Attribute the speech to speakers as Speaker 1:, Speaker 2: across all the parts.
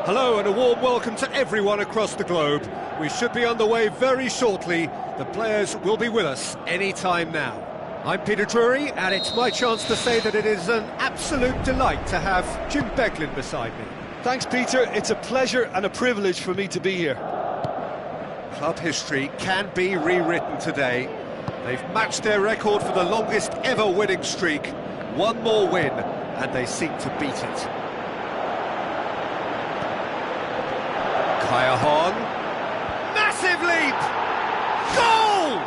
Speaker 1: Hello and a warm welcome to everyone across the globe. We should be underway very shortly. The players will be with us any time now. I'm Peter Drury, and it's my chance to say that it is an absolute delight to have Jim Beglin beside me.
Speaker 2: Thanks, Peter. It's a pleasure and a privilege for me to be here.
Speaker 1: Club history can be rewritten today. They've matched their record for the longest ever winning streak. One more win, and they seek to beat it. Kaya Hong, massive leap, goal!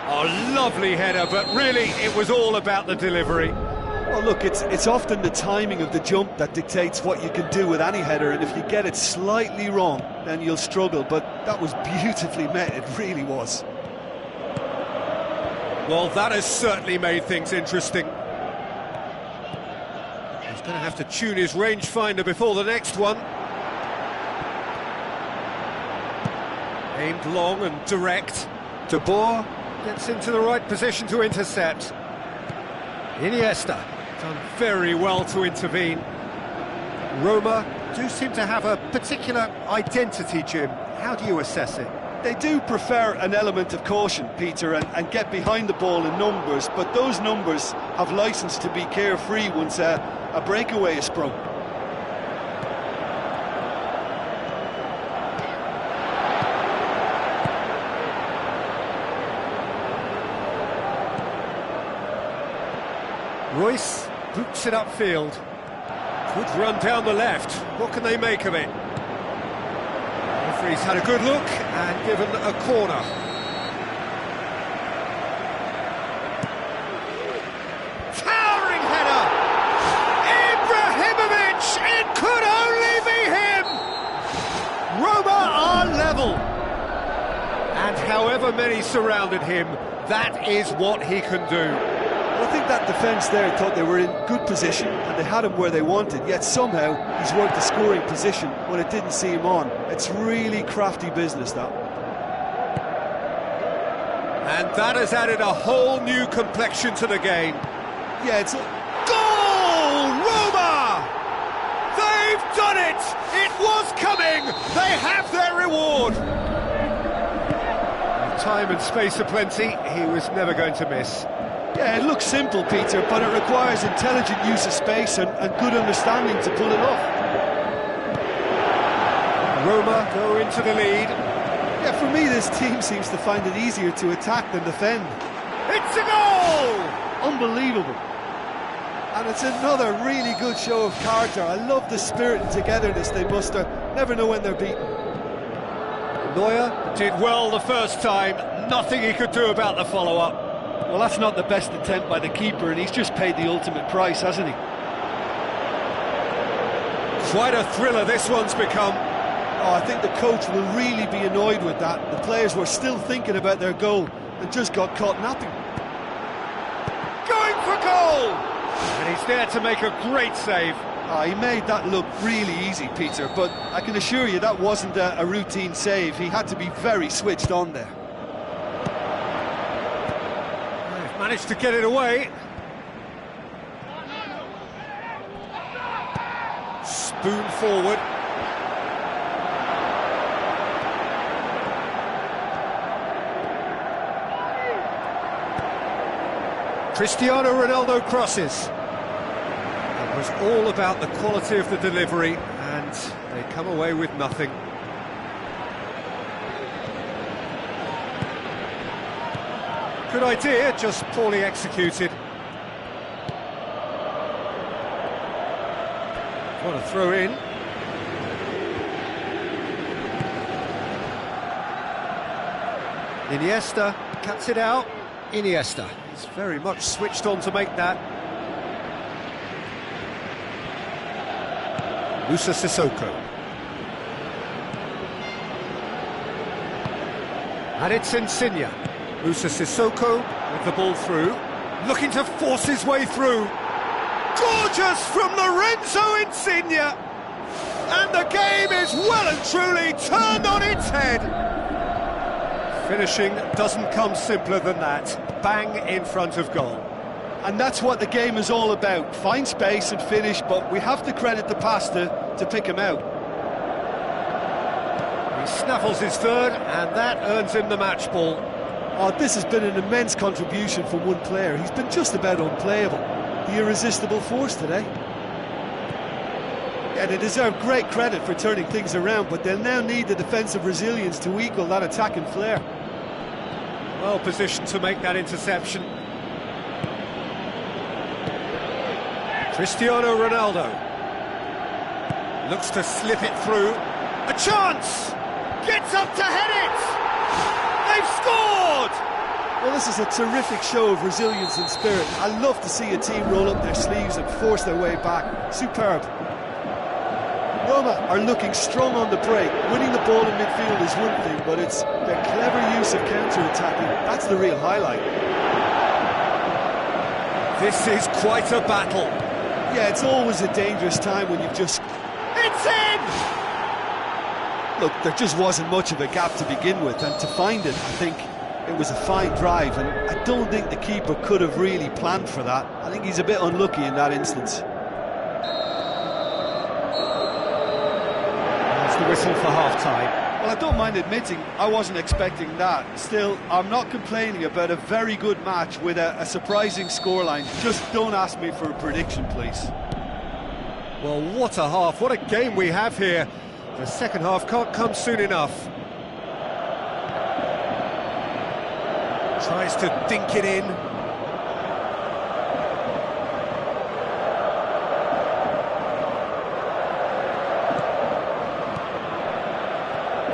Speaker 1: Oh, lovely header, but really it was all about the delivery.
Speaker 2: Well, look, it's often the timing of the jump that dictates what you can do with any header, and if you get it slightly wrong, then you'll struggle, but that was beautifully met, it really was.
Speaker 1: Well, that has certainly made things interesting. He's going to have to tune his rangefinder before the next one. Aimed long and direct. De Boer gets into the right position to intercept. Iniesta done very well to intervene. Roma do seem to have a particular identity, Jim. How do you assess it?
Speaker 2: They do prefer an element of caution, Peter, and get behind the ball in numbers, but those numbers have licence to be carefree once a breakaway is sprung.
Speaker 1: Royce boots it upfield. Good run down the left. What can they make of it? Referee's had a good look and given a corner. Towering header! Ibrahimovic! It could only be him! Roma are level. And however many surrounded him, that is what he can do.
Speaker 2: I think that defence there thought they were in good position and they had him where they wanted, yet somehow he's worked the scoring position when it didn't see him on. It's really crafty business, that.
Speaker 1: And that has added a whole new complexion to the game.
Speaker 2: Yeah, it's a
Speaker 1: goal! Roma! They've done it! It was coming! They have their reward! With time and space aplenty, he was never going to miss.
Speaker 2: Yeah, it looks simple, Peter, but it requires intelligent use of space and good understanding to pull it off.
Speaker 1: Roma go into the lead.
Speaker 2: Yeah, for me, this team seems to find it easier to attack than defend.
Speaker 1: It's a goal!
Speaker 2: Unbelievable. And it's another really good show of character. I love the spirit and togetherness they muster. Never know when they're beaten.
Speaker 1: Neuer did well the first time. Nothing he could do about the follow-up.
Speaker 2: Well, that's not the best attempt by the keeper, and he's just paid the ultimate price, hasn't he?
Speaker 1: Quite a thriller this one's become.
Speaker 2: Oh, I think the coach will really be annoyed with that. The players were still thinking about their goal and just got caught napping.
Speaker 1: Going for goal! And He's there to make a great save.
Speaker 2: He made that look really easy, Peter, but I can assure you that wasn't a routine save. He had to be very switched on there.
Speaker 1: They've managed to get it away. Spoon forward. Cristiano Ronaldo crosses. It was all about the quality of the delivery, and they come away with nothing. Good idea, just poorly executed. What a throw in. Iniesta cuts it out. Iniesta is very much switched on to make that. Musa Sissoko. And it's Insigne. Musa Sissoko with the ball through, looking to force his way through. Gorgeous from Lorenzo Insigne! And the game is well and truly turned on its head. Finishing doesn't come simpler than that. Bang in front of goal.
Speaker 2: And that's what the game is all about. Find space and finish, but we have to credit the passer to pick him out.
Speaker 1: He snaffles his third, and that earns him the match ball.
Speaker 2: Oh, this has been an immense contribution from one player. He's been just about unplayable. The irresistible force today. Yeah, they deserve great credit for turning things around, but they'll now need the defensive resilience to equal that attacking flair.
Speaker 1: Well positioned to make that interception. Cristiano Ronaldo looks to slip it through. A chance! Gets up to head it! They've scored!
Speaker 2: Well, this is a terrific show of resilience and spirit. I love to see a team roll up their sleeves and force their way back. Superb. Roma are looking strong on the break. Winning the ball in midfield is one thing, but it's their clever use of counter-attacking. That's the real highlight.
Speaker 1: This is quite a battle.
Speaker 2: Yeah, it's always a dangerous time when you've just...
Speaker 1: It's in!
Speaker 2: Look, there just wasn't much of a gap to begin with, and to find it, I think it was a fine drive, and I don't think the keeper could have really planned for that. I think he's a bit unlucky in that instance.
Speaker 1: That's the whistle for half-time.
Speaker 2: Well, I don't mind admitting I wasn't expecting that. Still, I'm not complaining about a very good match with a surprising scoreline. Just don't ask me for a prediction, please.
Speaker 1: Well, what a half, what a game we have here. The second half can't come soon enough. Tries to dink it in.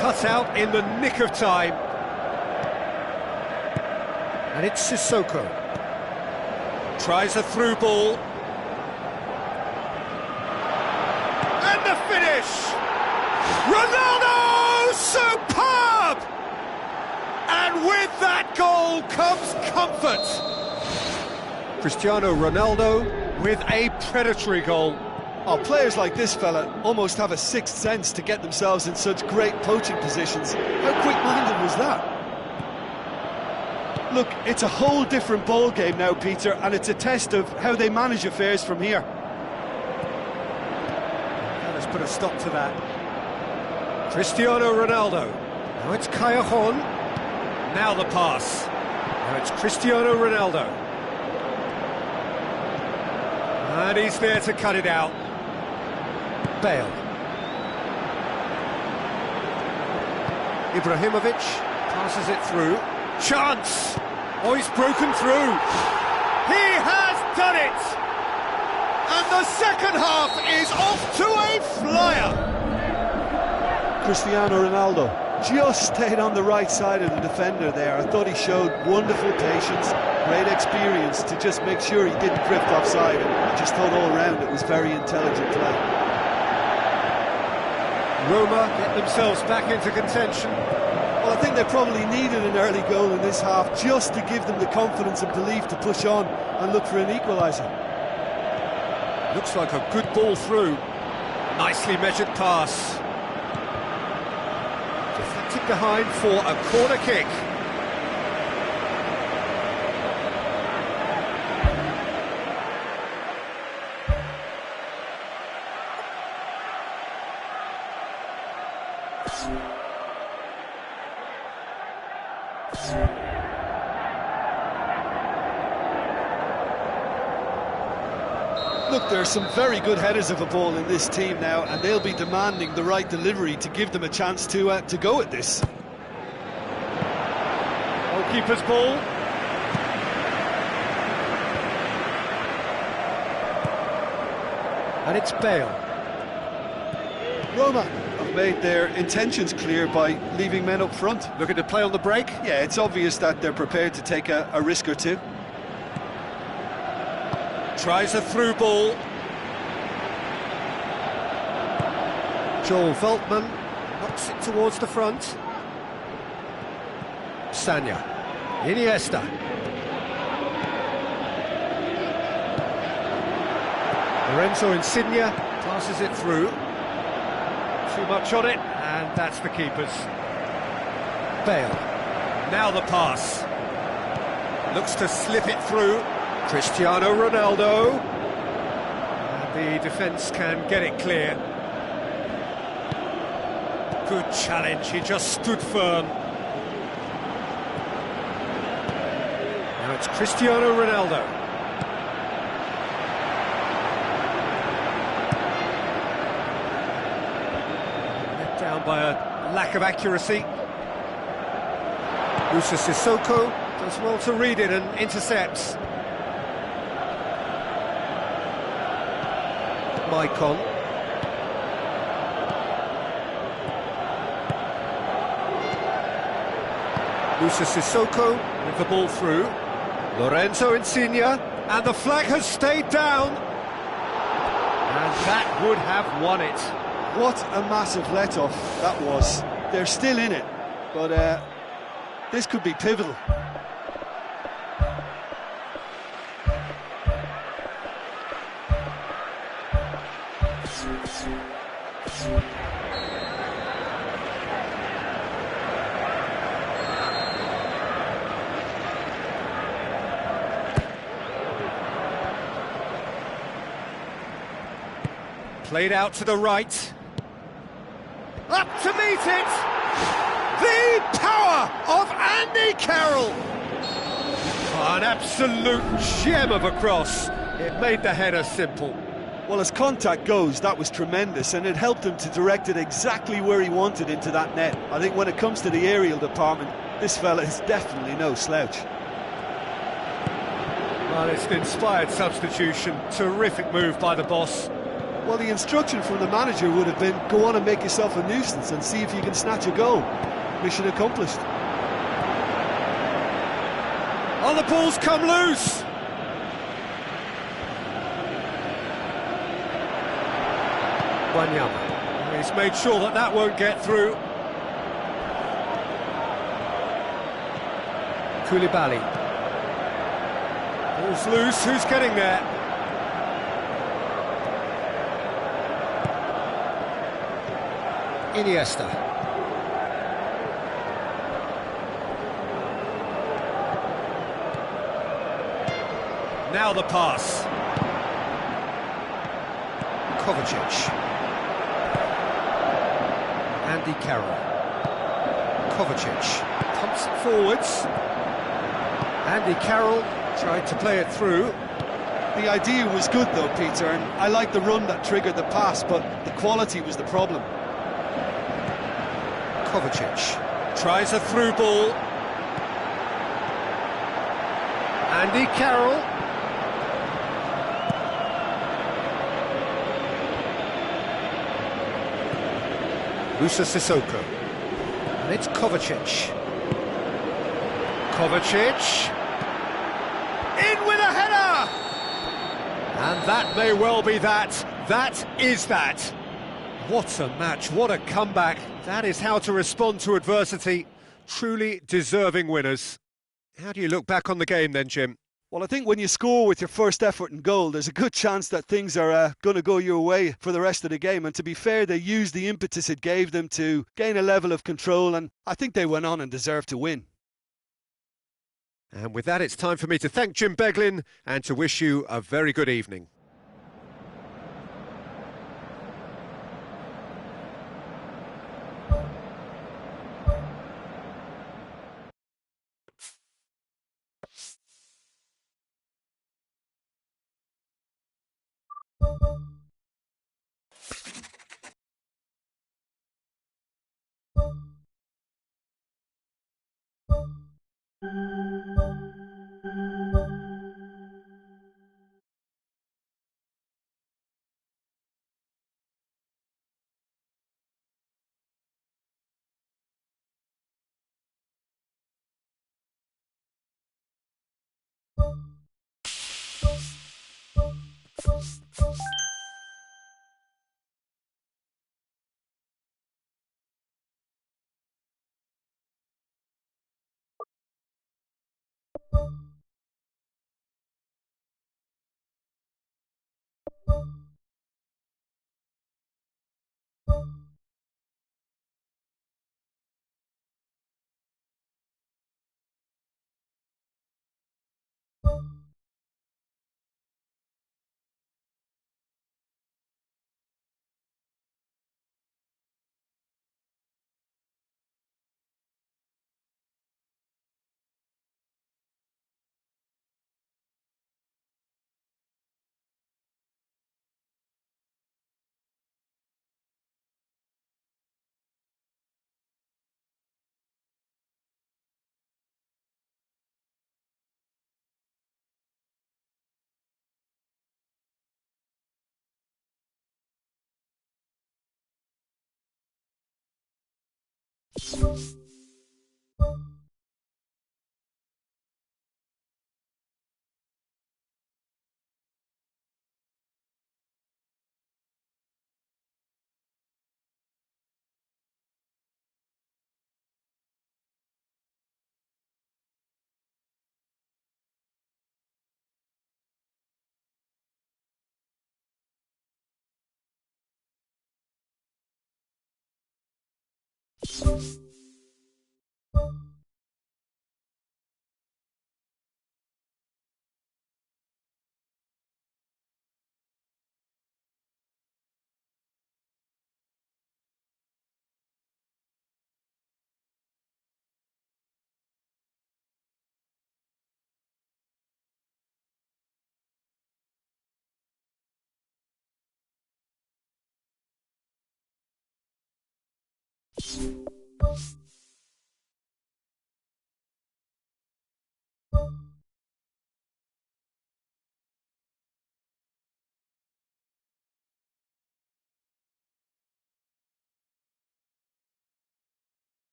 Speaker 1: Cut out in the nick of time. And it's Sissoko. Tries a through ball. And the finish! Ronaldo! Superb! And with that goal comes comfort. Cristiano Ronaldo with a predatory goal.
Speaker 2: Oh, players like this fella almost have a sixth sense to get themselves in such great poaching positions. How quick-minded was that? Look, it's a whole different ball game now, Peter, and it's a test of how they manage affairs from here.
Speaker 1: Let's put a stop to that. Cristiano Ronaldo. Now it's Callejon. Now the pass. Now it's Cristiano Ronaldo. And he's there to cut it out. Bale. Ibrahimovic passes it through. Chance! Oh, he's broken through. He has done it! And the second half is off to a flyer.
Speaker 2: Cristiano Ronaldo just stayed on the right side of the defender there. I thought he showed wonderful patience, great experience to just make sure he didn't drift offside. I just thought all around it was very intelligent play.
Speaker 1: Roma get themselves back into contention.
Speaker 2: Well, I think they probably needed an early goal in this half just to give them the confidence and belief to push on and look for an equaliser.
Speaker 1: Looks like a good ball through. Nicely measured pass. Deflected behind for a corner kick.
Speaker 2: Look, there are some very good headers of a ball in this team now, and they'll be demanding the right delivery to give them a chance to go at this.
Speaker 1: Goalkeeper's ball. And it's Bale.
Speaker 2: Roma have made their intentions clear by leaving men up front.
Speaker 1: Looking to play on the break.
Speaker 2: Yeah, it's obvious that they're prepared to take a risk or two.
Speaker 1: Tries a through ball. Joel Veltman knocks it towards the front. Sanya. Iniesta. Lorenzo Insigne passes it through. Too much on it, and that's the keeper's. Bale. Now the pass. Looks to slip it through. Cristiano Ronaldo. And the defence can get it clear. Good challenge, he just stood firm. Now it's Cristiano Ronaldo. Let down by a lack of accuracy. Musa Sissoko does well to read it and intercepts. Maicon. Musa Sissoko with the ball through. Lorenzo Insigne, and the flag has stayed down. And that would have won it.
Speaker 2: What a massive let-off that was. They're still in it, but this could be pivotal.
Speaker 1: Played out to the right. Up to meet it! The power of Andy Carroll! An absolute gem of a cross. It made the header simple.
Speaker 2: Well, as contact goes, that was tremendous, and it helped him to direct it exactly where he wanted into that net. I think when it comes to the aerial department, this fella is definitely no slouch.
Speaker 1: Well, it's an inspired substitution. Terrific move by the boss.
Speaker 2: Well, the instruction from the manager would have been, go on and make yourself a nuisance and see if you can snatch a goal. Mission accomplished.
Speaker 1: Oh, the ball's come loose! Wanyama. He's made sure that that won't get through. Koulibaly. Ball's loose, who's getting there? Iniesta. Now the pass. Kovacic. Andy Carroll. Kovacic pumps it forwards. Andy Carroll tried to play it through.
Speaker 2: The idea was good though, Peter, and I like the run that triggered the pass, but the quality was the problem.
Speaker 1: Kovacic tries a through ball. Andy Carroll. Musa Sissoko. And it's Kovacic. Kovacic. In with a header! And that may well be that. That is that. What a match, what a comeback. That is how to respond to adversity. Truly deserving winners. How do you look back on the game then, Jim?
Speaker 2: Well, I think when you score with your first effort and goal, there's a good chance that things are going to go your way for the rest of the game. And to be fair, they used the impetus it gave them to gain a level of control, and I think they went on and deserved to win.
Speaker 1: And with that, it's time for me to thank Jim Beglin and to wish you a very good evening.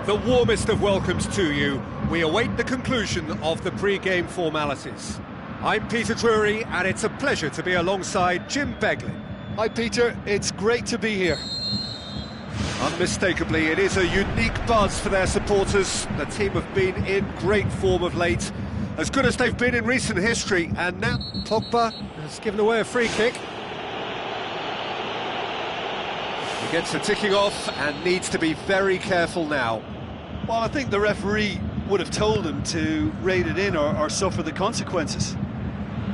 Speaker 1: The warmest of welcomes to you. We await the conclusion of the pre-game formalities. I'm Peter Drury, and it's a pleasure to be alongside Jim Beglin.
Speaker 2: Hi Peter, it's great to be here.
Speaker 1: Unmistakably, it is a unique buzz for their supporters. The team have been in great form of late, as good as they've been in recent history, and now Pogba has given away a free kick. He gets the ticking off and needs to be very careful now.
Speaker 2: Well, I think the referee would have told him to rein it in or suffer the consequences.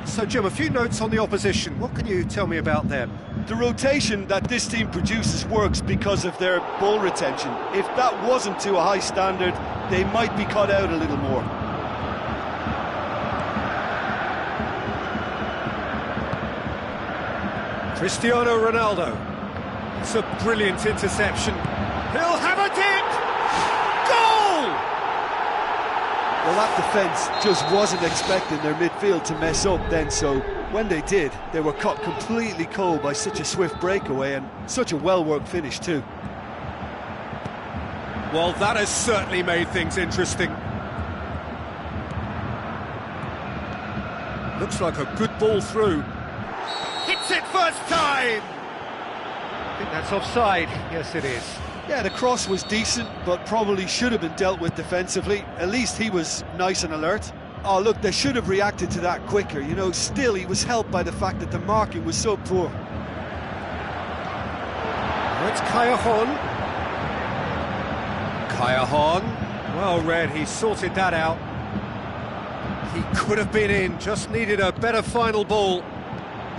Speaker 1: So, Jim, a few notes on the opposition. What can you tell me about them?
Speaker 2: The rotation that this team produces works because of their ball retention. If that wasn't to a high standard, they might be cut out a little more.
Speaker 1: Cristiano Ronaldo. It's a brilliant interception. He'll have a dip! Goal!
Speaker 2: Well, that defence just wasn't expecting their midfield to mess up then, so when they did, they were caught completely cold by such a swift breakaway and such a well-worked finish too.
Speaker 1: Well, that has certainly made things interesting. Looks like a good ball through. Hits it first time! I think that's offside. Yes, it is.
Speaker 2: Yeah, the cross was decent, but probably should have been dealt with defensively. At least he was nice and alert. Oh, look, they should have reacted to that quicker. You know, still, he was helped by the fact that the marking was so poor.
Speaker 1: Oh, it's Callejon. Callejon. Well read, he sorted that out. He could have been in, just needed a better final ball.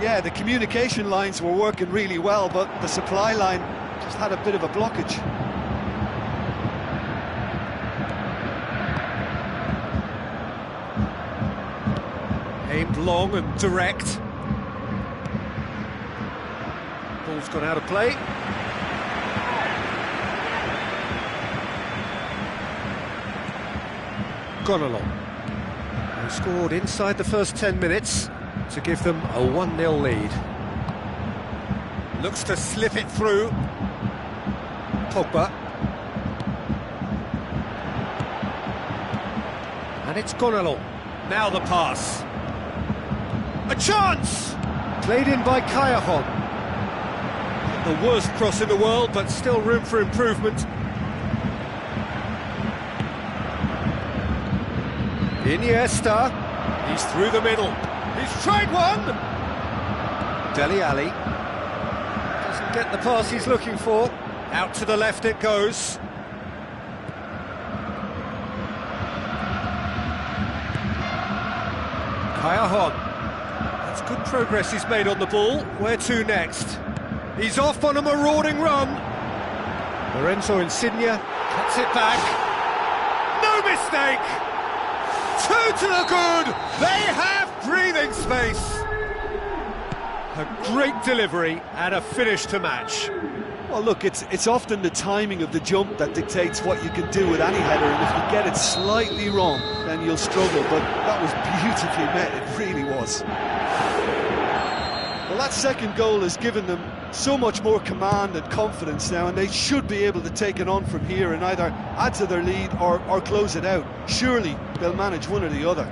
Speaker 2: Yeah, the communication lines were working really well, but the supply line just had a bit of a blockage.
Speaker 1: Aimed long and direct. Ball's gone out of play. Gone along. They scored inside the first 10 minutes to give them a 1-0 lead. Looks to slip it through. Pogba. And it's gone along. Now the pass. A chance! Played in by Callahan. The worst cross in the world, but still room for improvement. Iniesta. He's through the middle. He's tried one! Dele Alli. Doesn't get the pass he's looking for. Out to the left it goes. Callahan. That's good progress he's made on the ball. Where to next? He's off on a marauding run. Lorenzo Insigne cuts it back. No mistake! Two to the good! They have breathing space! A great delivery and a finish to match.
Speaker 2: Well, look, it's often the timing of the jump that dictates what you can do with any header, and if you get it slightly wrong, then you'll struggle, but that was beautifully met, it really was. Well, that second goal has given them so much more command and confidence now, and they should be able to take it on from here and either add to their lead or close it out. Surely they'll manage one or the other.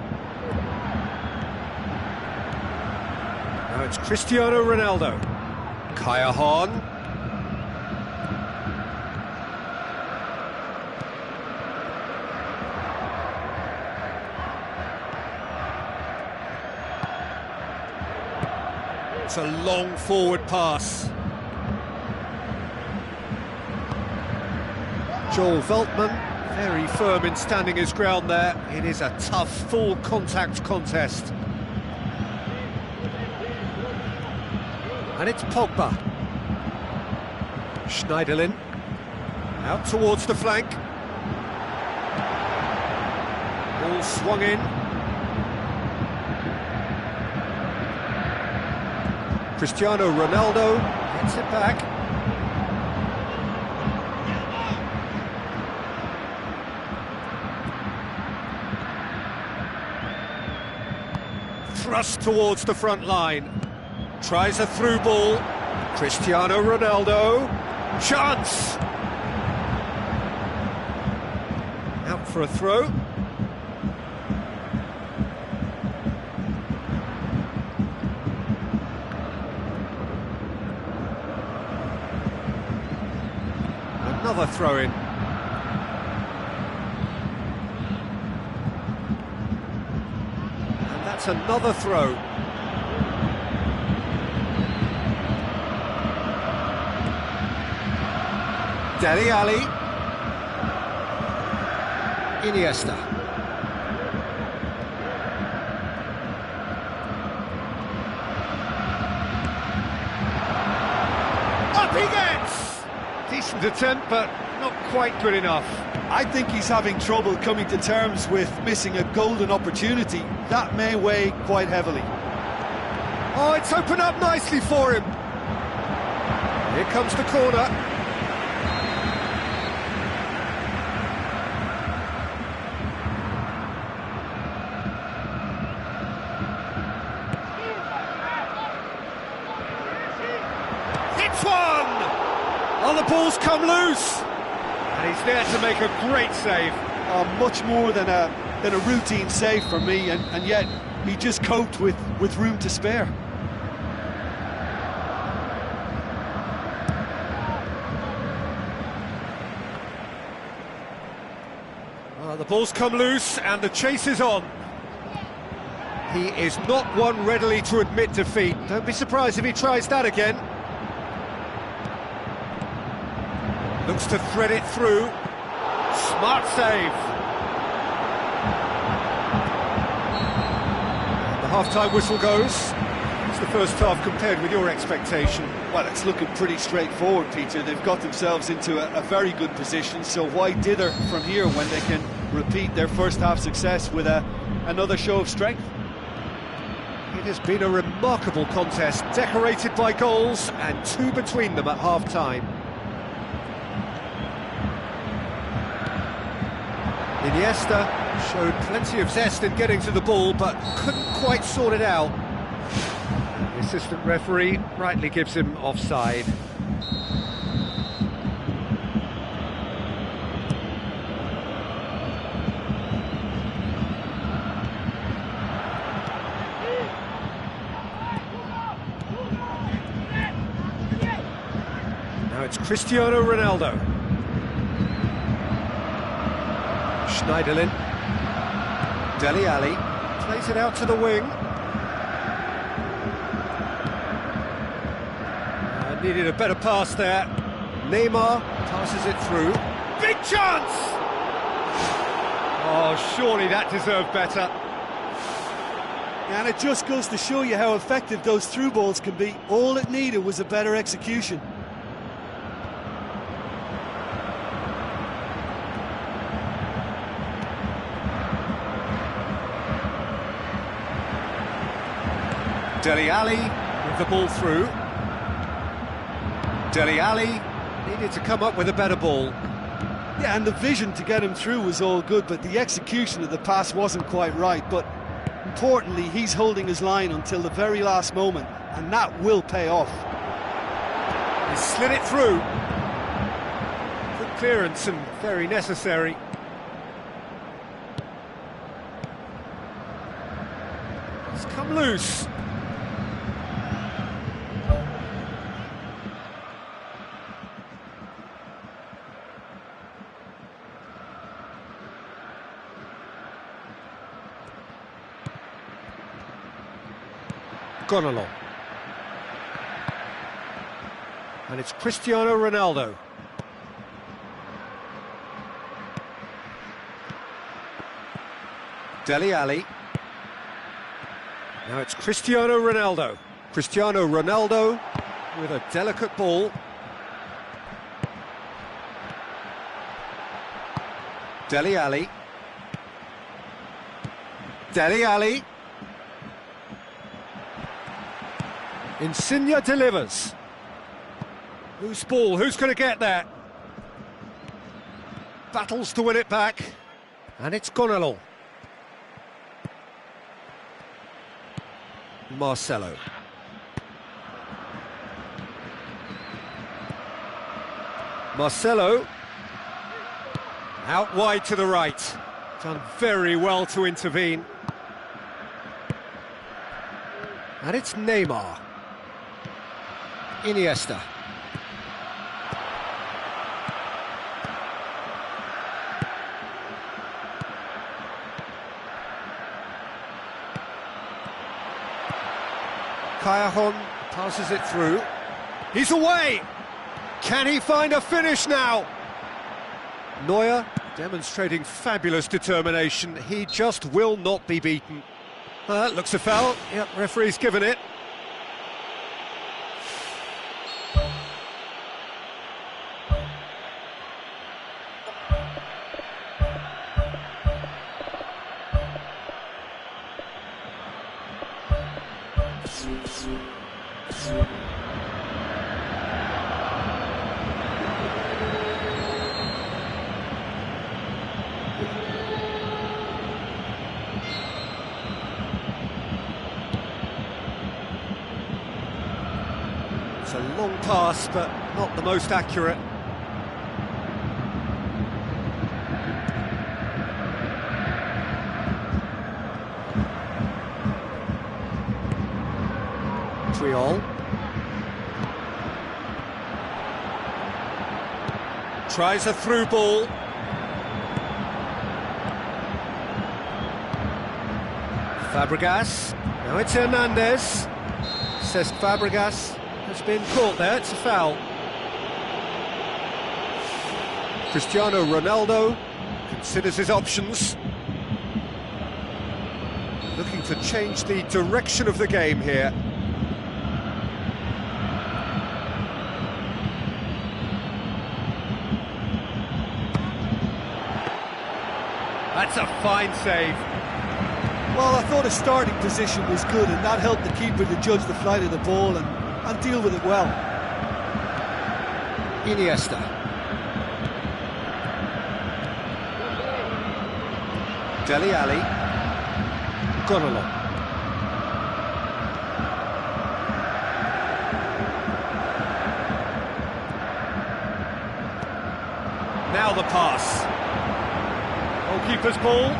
Speaker 1: Now it's Cristiano Ronaldo. Callahan. It's a long forward pass. Joel Veltman, very firm in standing his ground there. It is a tough, full contact contest. And it's Pogba. Schneiderlin. Out towards the flank. Ball swung in. Cristiano Ronaldo gets it back. Thrust towards the front line. Tries a through ball. Cristiano Ronaldo. Chance! Out for a throw. Another throw-in. And that's another throw. Dele Alli. Iniesta. Up he gets! Decent attempt, but not quite good enough.
Speaker 2: I think he's having trouble coming to terms with missing a golden opportunity. That may weigh quite heavily.
Speaker 1: Oh, it's opened up nicely for him. Here comes the corner. It's one! Oh, the ball's come loose! And he's there to make a great save.
Speaker 2: Much more than a routine save for me, and yet he just coped with room to spare.
Speaker 1: The ball's come loose and the chase is on. He is not one readily to admit defeat. Don't be surprised if he tries that again. Looks to thread it through. Smart save. And the half-time whistle goes. It's the first half compared with your expectation.
Speaker 2: Well, it's looking pretty straightforward, Peter. They've got themselves into a very good position, so why dither from here when they can repeat their first half success with another show of strength?
Speaker 1: It has been a remarkable contest, decorated by goals and two between them at half-time. Iniesta showed plenty of zest in getting to the ball, but couldn't quite sort it out. The assistant referee rightly gives him offside. it's Cristiano Ronaldo. Schneiderlin. Dele Alli plays it out to the wing. Needed a better pass there. Neymar passes it through. Big chance! Oh, surely that deserved better.
Speaker 2: And it just goes to show you how effective those through balls can be. All it needed was a better execution.
Speaker 1: Dele Alli with the ball through. Dele Alli needed to come up with a better ball.
Speaker 2: Yeah, and the vision to get him through was all good, but the execution of the pass wasn't quite right. But importantly, he's holding his line until the very last moment, and that will pay off.
Speaker 1: He slid it through. Good clearance and very necessary. It's come loose. Gone along. And it's Cristiano Ronaldo. Dele Alli. Now it's Cristiano Ronaldo. Cristiano Ronaldo with a delicate ball. Dele Alli. Dele Alli. Insigne delivers. Whose ball? Who's going to get that? Battles to win it back. And it's gone along. Marcelo. Marcelo. Out wide to the right. Done very well to intervene. And it's Neymar. Iniesta. Callejon passes it through. He's away! Can he find a finish now? Neuer demonstrating fabulous determination. He just will not be beaten. That looks a foul. Yep, referee's given it. It's a long pass, but not the most accurate. Triol. Tries a through ball. Fabregas. Now it's Hernandez. Cesc Fabregas has been caught there. It's a foul. Cristiano Ronaldo considers his options. Looking to change the direction of the game here. That's a fine save.
Speaker 2: Well, I thought his starting position was good, and that helped the keeper to judge the flight of the ball and deal with it well.
Speaker 1: Iniesta. Dele Alli. Gone along. Now the pass. Goalkeeper's ball.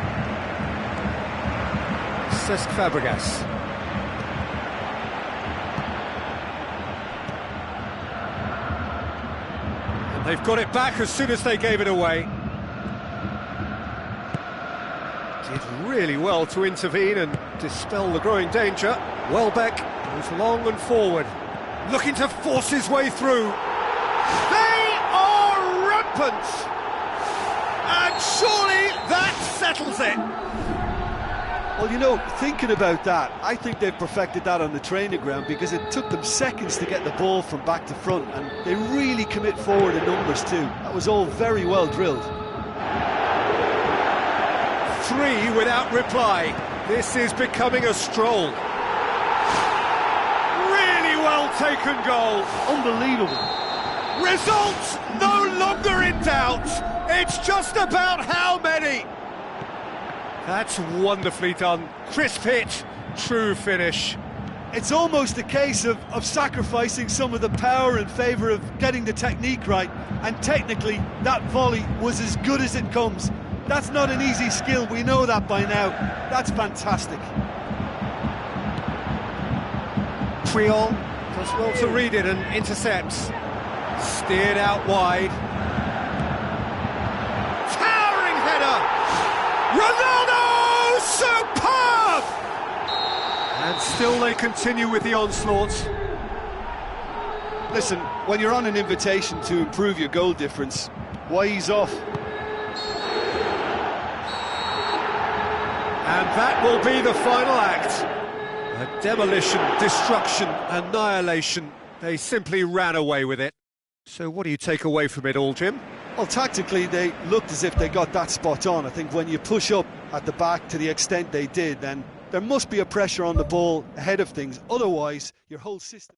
Speaker 1: Cesc Fabregas. They've got it back as soon as they gave it away. Did really well to intervene and dispel the growing danger. Welbeck goes long and forward, looking to force his way through. They are rampant! And surely that settles it!
Speaker 2: Well, you know, thinking about that, I think they've perfected that on the training ground because it took them seconds to get the ball from back to front, and they really commit forward in numbers too. That was all very well drilled.
Speaker 1: 3 without reply. This is becoming a stroll. Really well taken goal.
Speaker 2: Unbelievable.
Speaker 1: Results no longer in doubt. It's just about how many. That's wonderfully done. Crisp hit, true finish.
Speaker 2: It's almost a case of sacrificing some of the power in favour of getting the technique right, and technically that volley was as good as it comes. That's not an easy skill, we know that by now. That's fantastic.
Speaker 1: Puyol does well to read it and intercepts. Steered out wide. Towering header! Ronaldo! Superb! And still they continue with the onslaught.
Speaker 2: Listen, when you're on an invitation to improve your goal difference, why ease off?
Speaker 1: And that will be the final act. A demolition, destruction, annihilation. They simply ran away with it. So what do you take away from it all, Jim?
Speaker 2: Well, tactically, they looked as if they got that spot on. I think when you push up at the back to the extent they did, then there must be a pressure on the ball ahead of things. Otherwise, your whole system...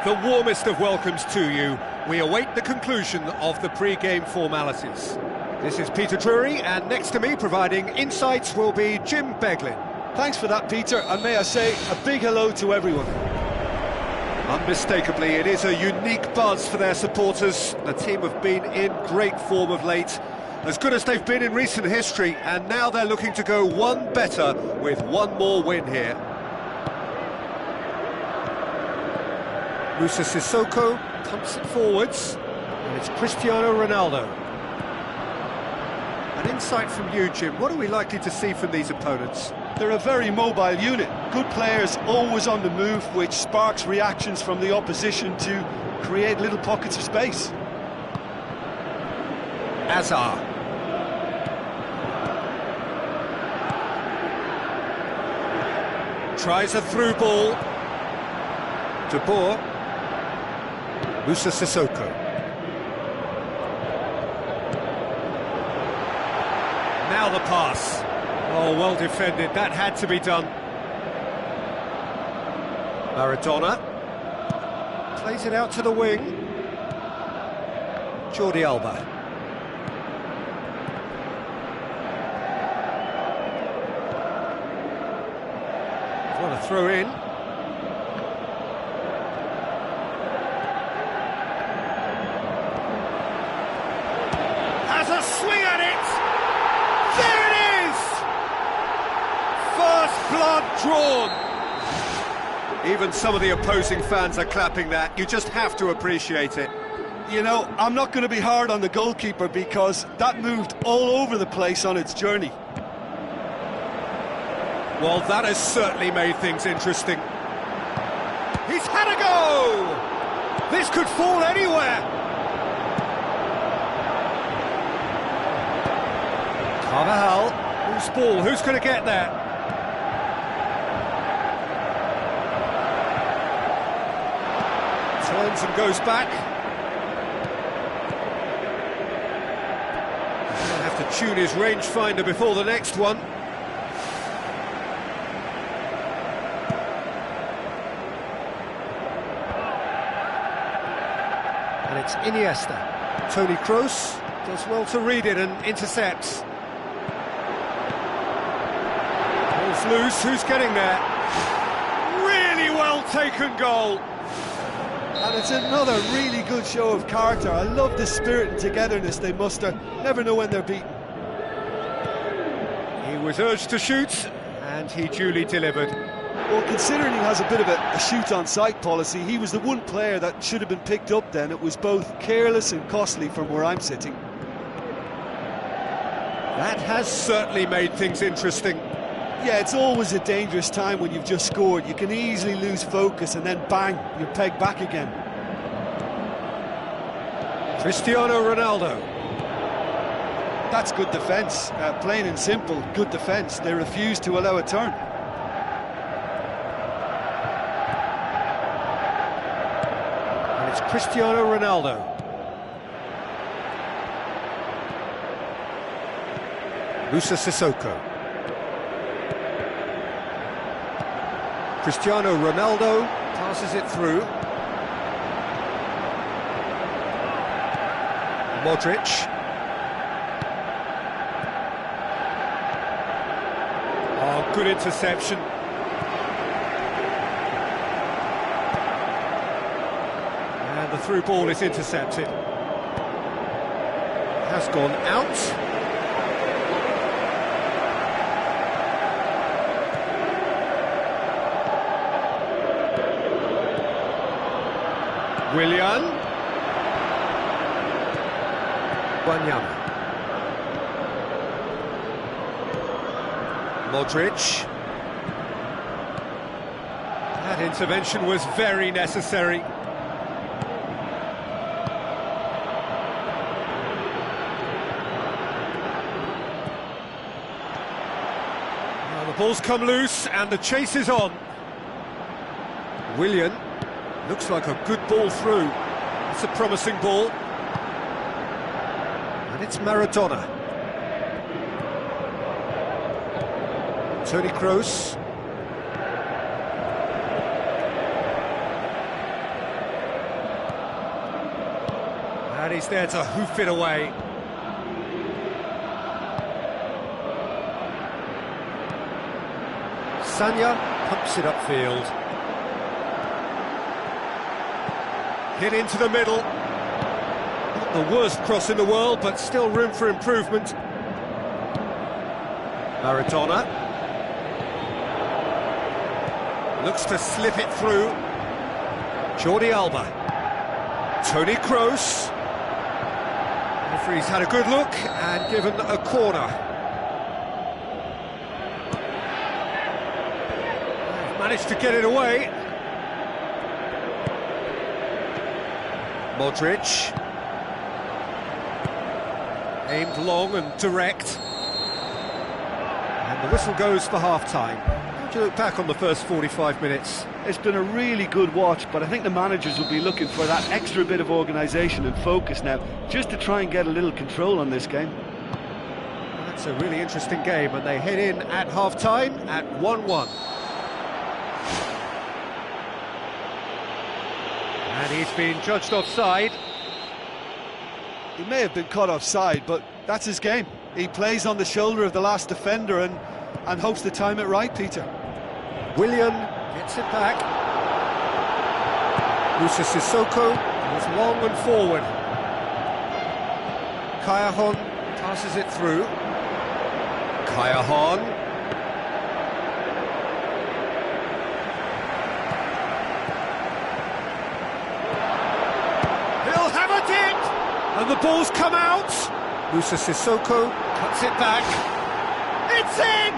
Speaker 1: The warmest of welcomes to you. We await the conclusion of the pre-game formalities. This is Peter Drury, and next to me providing insights will be Jim Beglin.
Speaker 2: Thanks for that, Peter, and may I say a big hello to everyone.
Speaker 1: Unmistakably, it is a unique buzz for their supporters. The team have been in great form of late, as good as they've been in recent history, and now they're looking to go one better with one more win here. Musa Sissoko pumps it forwards, and it's Cristiano Ronaldo. An insight from you, Jim. What are we likely to see from these opponents?
Speaker 2: They're a very mobile unit. Good players, always on the move, which sparks reactions from the opposition to create little pockets of space.
Speaker 1: Azar. Tries a through ball. De Boer. Musa Sissoko. Now the pass. Oh, well defended. That had to be done. Maradona. Plays it out to the wing. Jordi Alba. What a throw in. Has a swing at it! There it is! First blood drawn. Even some of the opposing fans are clapping that. You just have to appreciate it.
Speaker 2: You know, I'm not going to be hard on the goalkeeper because that moved all over the place on its journey.
Speaker 1: Well, that has certainly made things interesting. He's had a go! This could fall anywhere! Carvajal, who's ball? Who's going to get there? Turns and goes back. He'll have to tune his rangefinder before the next one. And it's Iniesta. Toni Kroos does well to read it and intercepts. Ball's loose, who's getting there? Really well taken goal.
Speaker 2: And it's another really good show of character. I love the spirit and togetherness they muster. Never know when they're beaten.
Speaker 1: He was urged to shoot, and he duly delivered.
Speaker 2: Well, considering he has a bit of a shoot-on-sight policy, he was the one player that should have been picked up then. It was both careless and costly from where I'm sitting.
Speaker 1: That has certainly made things interesting.
Speaker 2: Yeah, it's always a dangerous time when you've just scored. You can easily lose focus and then bang, you're pegged back again.
Speaker 1: Cristiano Ronaldo.
Speaker 2: That's good defence. Plain and simple, good defence. They refuse to allow a turn.
Speaker 1: And it's Cristiano Ronaldo. Musa Sissoko. Cristiano Ronaldo passes it through. Modric. Oh, good interception. And the The through ball is intercepted. Has gone out. Willian. Wanyama. Modric. That intervention was very necessary. Now the ball's come loose and the chase is on. Willian. Looks like a good ball through. It's a promising ball. And it's Maradona. Toni Kroos. And he's there to hoof it away. Sanya pumps it upfield. Hit into the middle. Not the worst cross in the world, but still room for improvement. Maradona. Looks to slip it through. Jordi Alba. Toni Kroos. The referee's had a good look and given a corner. They've managed to get it away. Modric. Aimed long and direct. And the whistle goes for half-time. How do you look back on the first 45 minutes?
Speaker 2: It's been a really good watch, but I think the managers will be looking for that extra bit of organisation and focus now, just to try and get a little control on this game.
Speaker 1: That's a really interesting game, and they head in at half-time at 1-1. And he's been judged offside.
Speaker 2: He may have been caught offside, but that's his game. He plays on the shoulder of the last defender and hopes to time it right, Peter.
Speaker 1: Willian gets it back. Musa Sissoko was long and forward. Kayahon passes it through. Kayahon. He'll have a dig! And the ball's come out. Musa Sissoko cuts it back. It's in!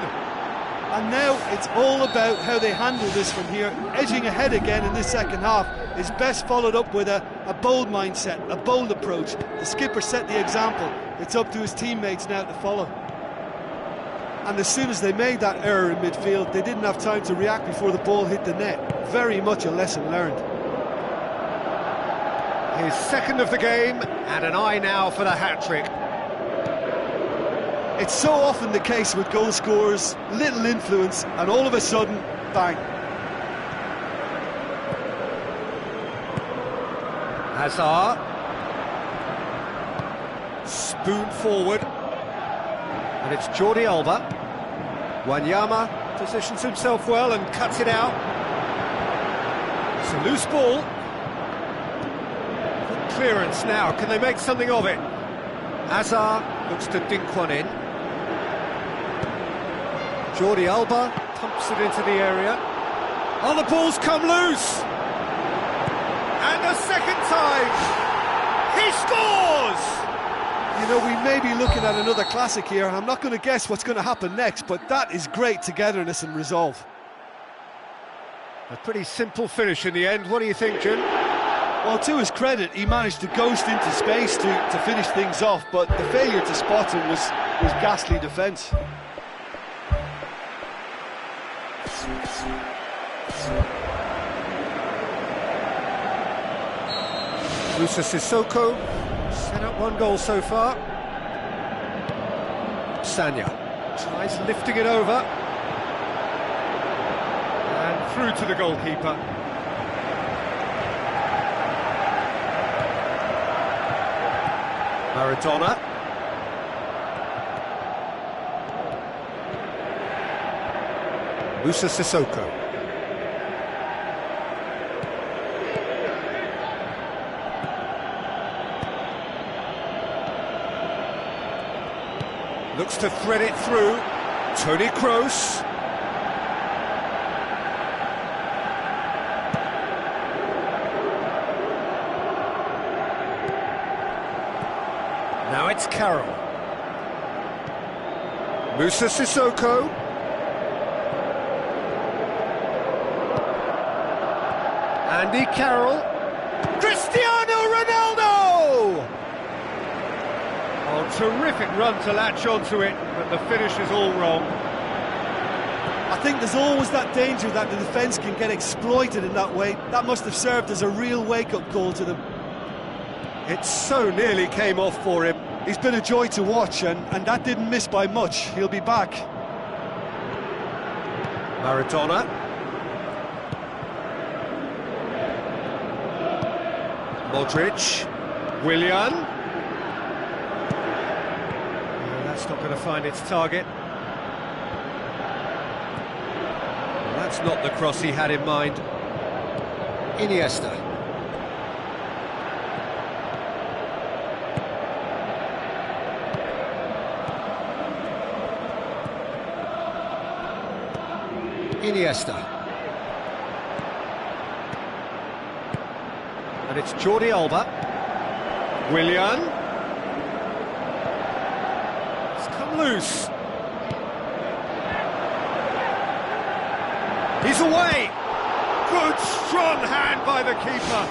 Speaker 2: And now it's all about how they handle this from here. Edging ahead again in this second half is best followed up with a bold mindset, a bold approach. The skipper set the example. It's up to his teammates now to follow. And as soon as they made that error in midfield, they didn't have time to react before the ball hit the net. Very much a lesson learned.
Speaker 1: His second of the game, and an eye now for the hat-trick.
Speaker 2: It's so often the case with goal scorers, little influence, and all of a sudden, bang.
Speaker 1: Hazard. Spoon forward. And it's Jordi Alba. Wanyama positions himself well and cuts it out. It's a loose ball. Good clearance now. Can they make something of it? Hazard looks to dink one in. Jordi Alba pumps it into the area. Oh, the ball's come loose! And a second time! He scores!
Speaker 2: You know, we may be looking at another classic here. I'm not going to guess what's going to happen next, but that is great togetherness and resolve.
Speaker 1: A pretty simple finish in the end. What do you think, Jim?
Speaker 2: Well, to his credit, he managed to ghost into space to finish things off, but the failure to spot him was ghastly defence.
Speaker 1: Musa Sissoko set up one goal so far. Sanya tries lifting it over. And through to the goalkeeper. Maradona. Musa Sissoko. looks to thread it through. Toni Kroos. Now it's Carroll. Musa Sissoko. Andy Carroll. Cristiano Ronaldo! Oh, terrific run to latch onto it, but the finish is all wrong.
Speaker 2: I think there's always that danger that the defence can get exploited in that way. That must have served as a real wake-up call to them.
Speaker 1: It so nearly came off for him.
Speaker 2: He's been a joy to watch, and that didn't miss by much. He'll be back.
Speaker 1: Maradona. Modric. Willian. That's not going to find its target. Well, that's not the cross he had in mind. Iniesta. Iniesta. And it's Jordi Alba. Willian. It's come loose. He's away. Good strong hand by the keeper.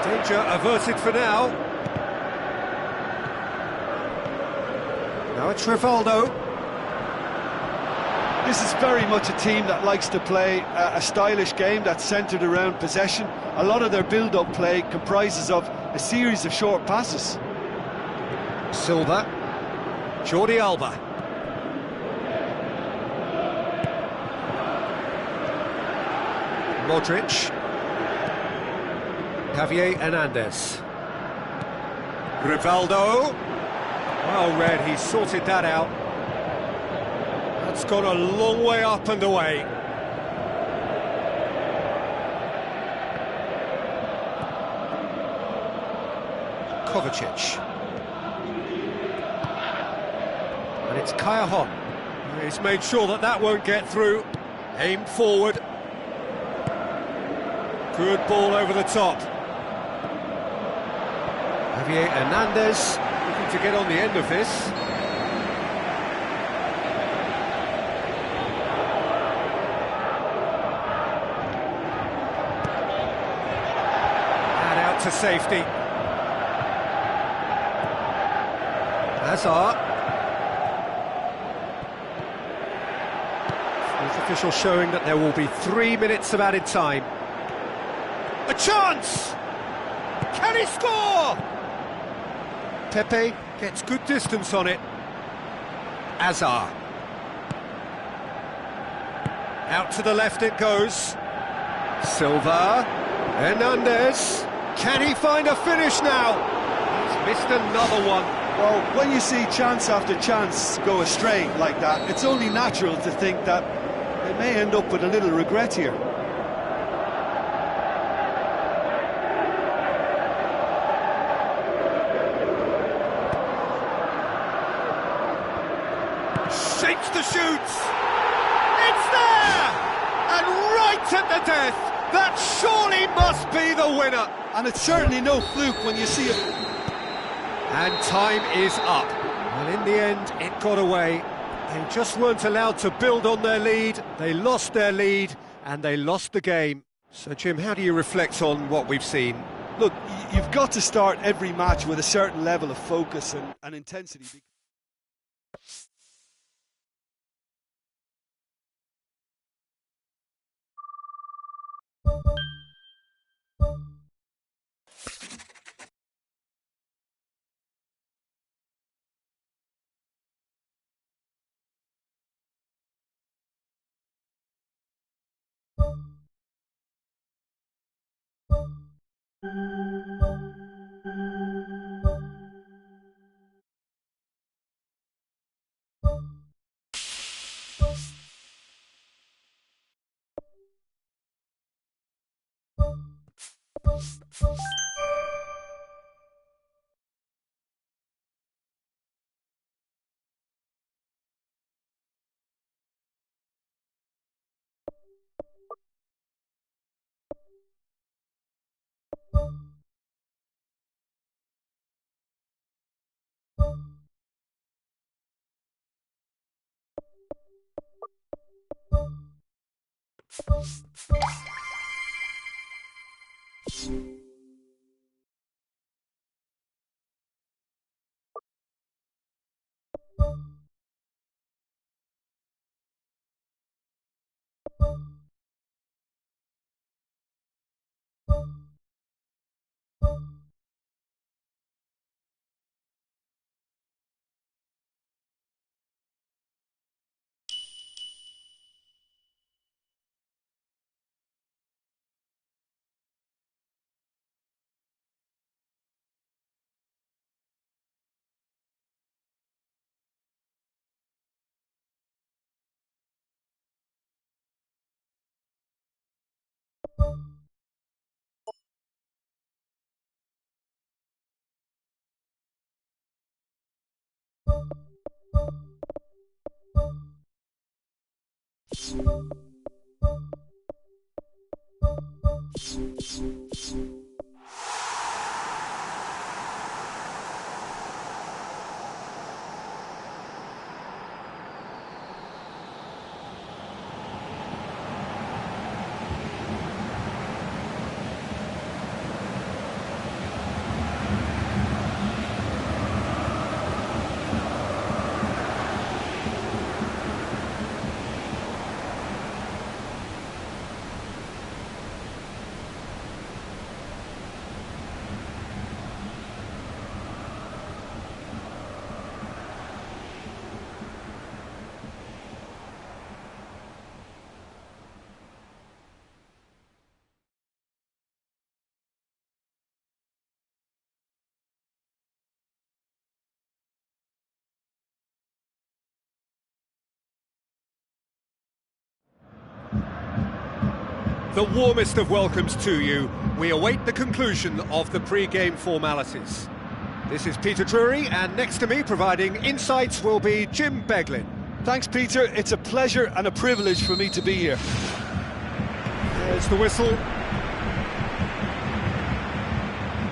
Speaker 1: Danger averted for now. Now it's Rivaldo.
Speaker 2: This is very much a team that likes to play a stylish game that's centred around possession. A lot of their build-up play comprises of a series of short passes.
Speaker 1: Silva. Jordi Alba. Modric. Javier Hernandez. Rivaldo. Well read, he sorted that out. That's gone a long way up and away. Kovacic. And it's Kaya. He's made sure that that won't get through. Aimed forward. Good ball over the top. Javier Hernandez looking to get on the end of this. And out to safety. Hazard. Fourth official showing that there will be 3 minutes of added time. A chance! Can he score? Pepe gets good distance on it. Hazard. Out to the left it goes. Silva. Hernandez. Can he find a finish now? He's missed another one.
Speaker 2: Well, when you see chance after chance go astray like that, it's only natural to think that they may end up with a little regret here.
Speaker 1: Shapes the shoots. It's there! And right at the death. That surely must be the winner.
Speaker 2: And it's certainly no fluke when you see it.
Speaker 1: And time is up. Well, in the end, it got away. They just weren't allowed to build on their lead. They lost their lead and they lost the game. So, Jim, how do you reflect on what we've seen?
Speaker 2: Look, you've got to start every match with a certain level of focus and intensity.
Speaker 1: The warmest of welcomes to you. We await the conclusion of the pre-game formalities. This is Peter Drury, and next to me providing insights will be Jim Beglin.
Speaker 2: Thanks, Peter. It's a pleasure and a privilege for me to be here.
Speaker 1: There's the whistle.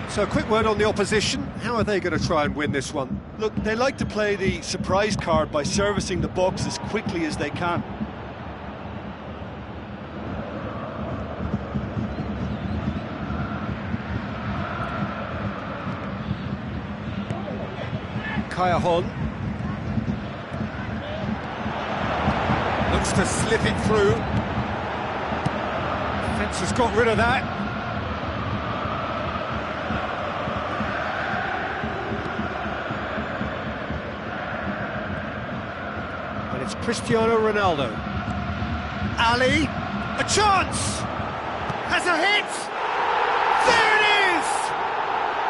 Speaker 1: So a quick word on the opposition. How are they going to try and win this one?
Speaker 2: Look, they like to play the surprise card by servicing the box as quickly as they can.
Speaker 1: Kayahon looks to slip it through. Defence has got rid of that. And it's Cristiano Ronaldo. Ali, a chance! Has a hit! There it is!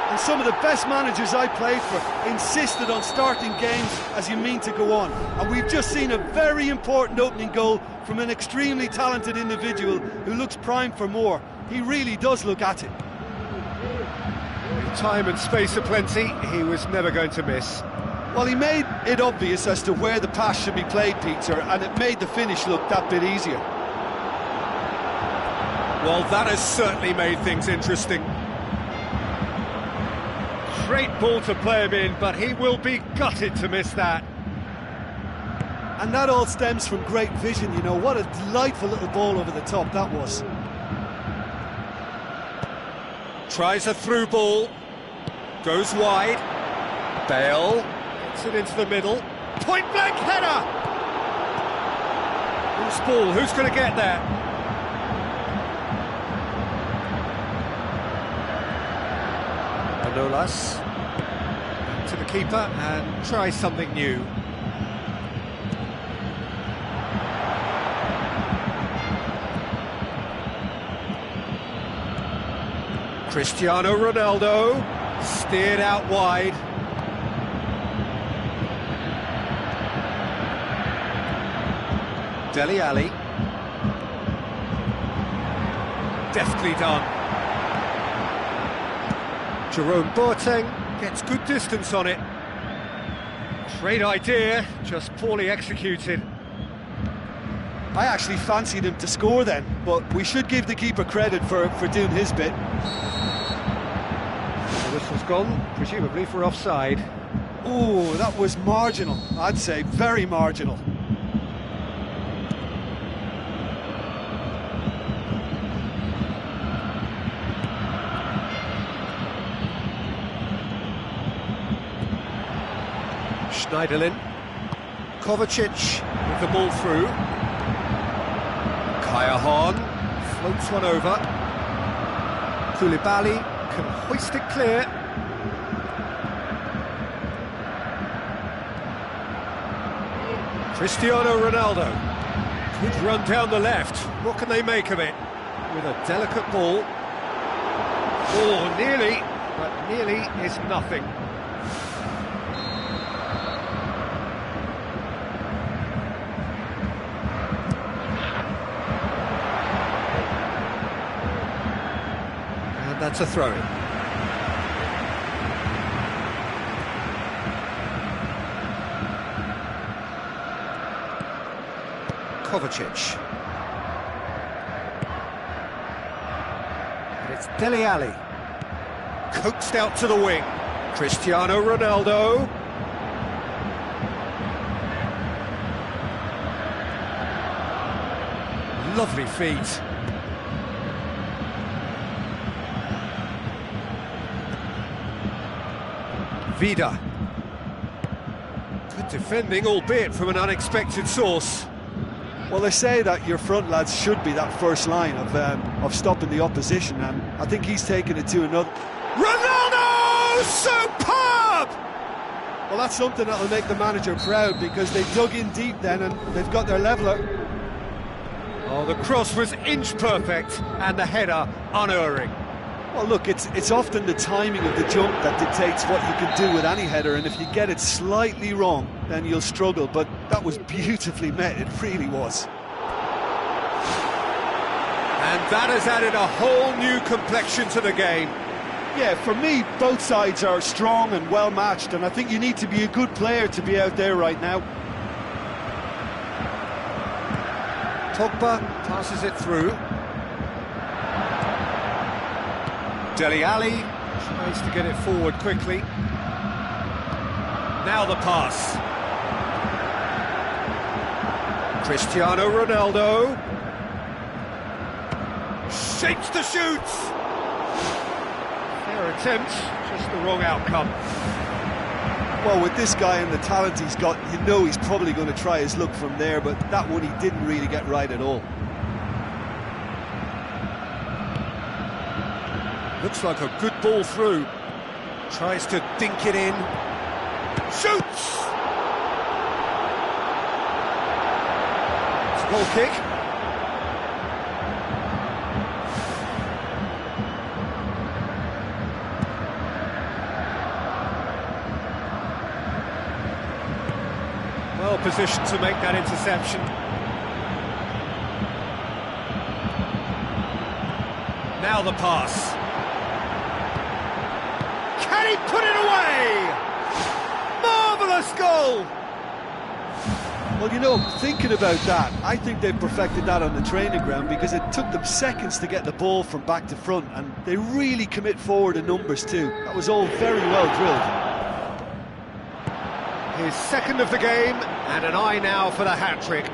Speaker 2: And some of the best managers I played for insisted on starting games as you mean to go on. And we've just seen a very important opening goal from an extremely talented individual who looks primed for more. He really does look at it.
Speaker 1: With time and space aplenty, he was never going to miss.
Speaker 2: Well, he made it obvious as to where the pass should be played, Peter, and it made the finish look that bit easier.
Speaker 1: Well, that has certainly made things interesting. Great ball to play him in, but he will be gutted to miss that.
Speaker 2: And that all stems from great vision, you know. What a delightful little ball over the top that was.
Speaker 1: Tries a through ball. Goes wide. Bale gets it into the middle. Point blank header! Loose ball, who's going to get there? Manolas to the keeper and tries something new. Cristiano Ronaldo steered out wide. Dele Alli. Deftly done. Jerome Boateng gets good distance on it. Great idea, just poorly executed.
Speaker 2: I actually fancied him to score then, but we should give the keeper credit for doing his bit.
Speaker 1: The whistle's gone, presumably for offside.
Speaker 2: Oh, that was marginal, I'd say, very marginal.
Speaker 1: Schneiderlin. Kovacic with the ball through. Kaya Hahn floats one over. Koulibaly can hoist it clear. Cristiano Ronaldo. Good run down the left. What can they make of it? With a delicate ball. Oh, nearly, but nearly is nothing. And that's a throw-in. Kovacic. And it's Dele Alli. Coaxed out to the wing. Cristiano Ronaldo. Lovely feet. Vida. Good defending, albeit from an unexpected source.
Speaker 2: Well, they say that your front lads should be that first line of stopping the opposition, and I think he's taken it to another.
Speaker 1: Ronaldo! Superb!
Speaker 2: Well, that's something that'll make the manager proud, because they dug in deep then and they've got their leveller.
Speaker 1: Oh, the cross was inch perfect and the header unerring.
Speaker 2: Well, look, it's often the timing of the jump that dictates what you can do with any header, and if you get it slightly wrong, then you'll struggle, but that was beautifully met, it really was.
Speaker 1: And that has added a whole new complexion to the game.
Speaker 2: Yeah, for me, both sides are strong and well matched, and I think you need to be a good player to be out there right now.
Speaker 1: Pogba passes it through. Dele Alli tries to get it forward quickly. Now the pass. Cristiano Ronaldo. Shapes the shoot. Fair attempt, just the wrong outcome.
Speaker 2: Well, with this guy and the talent he's got, you know he's probably going to try his luck from there, but that one he didn't really get right at all.
Speaker 1: Looks like a good ball through. Tries to dink it in. Shoots! It's a goal kick. Well positioned to make that interception. Now the pass. Can he put it away? Marvellous goal!
Speaker 2: Well, you know, thinking about that, I think they've perfected that on the training ground, because it took them seconds to get the ball from back to front, and they really commit forward in numbers too. That was all very well drilled.
Speaker 1: His second of the game, and an eye now for the hat-trick.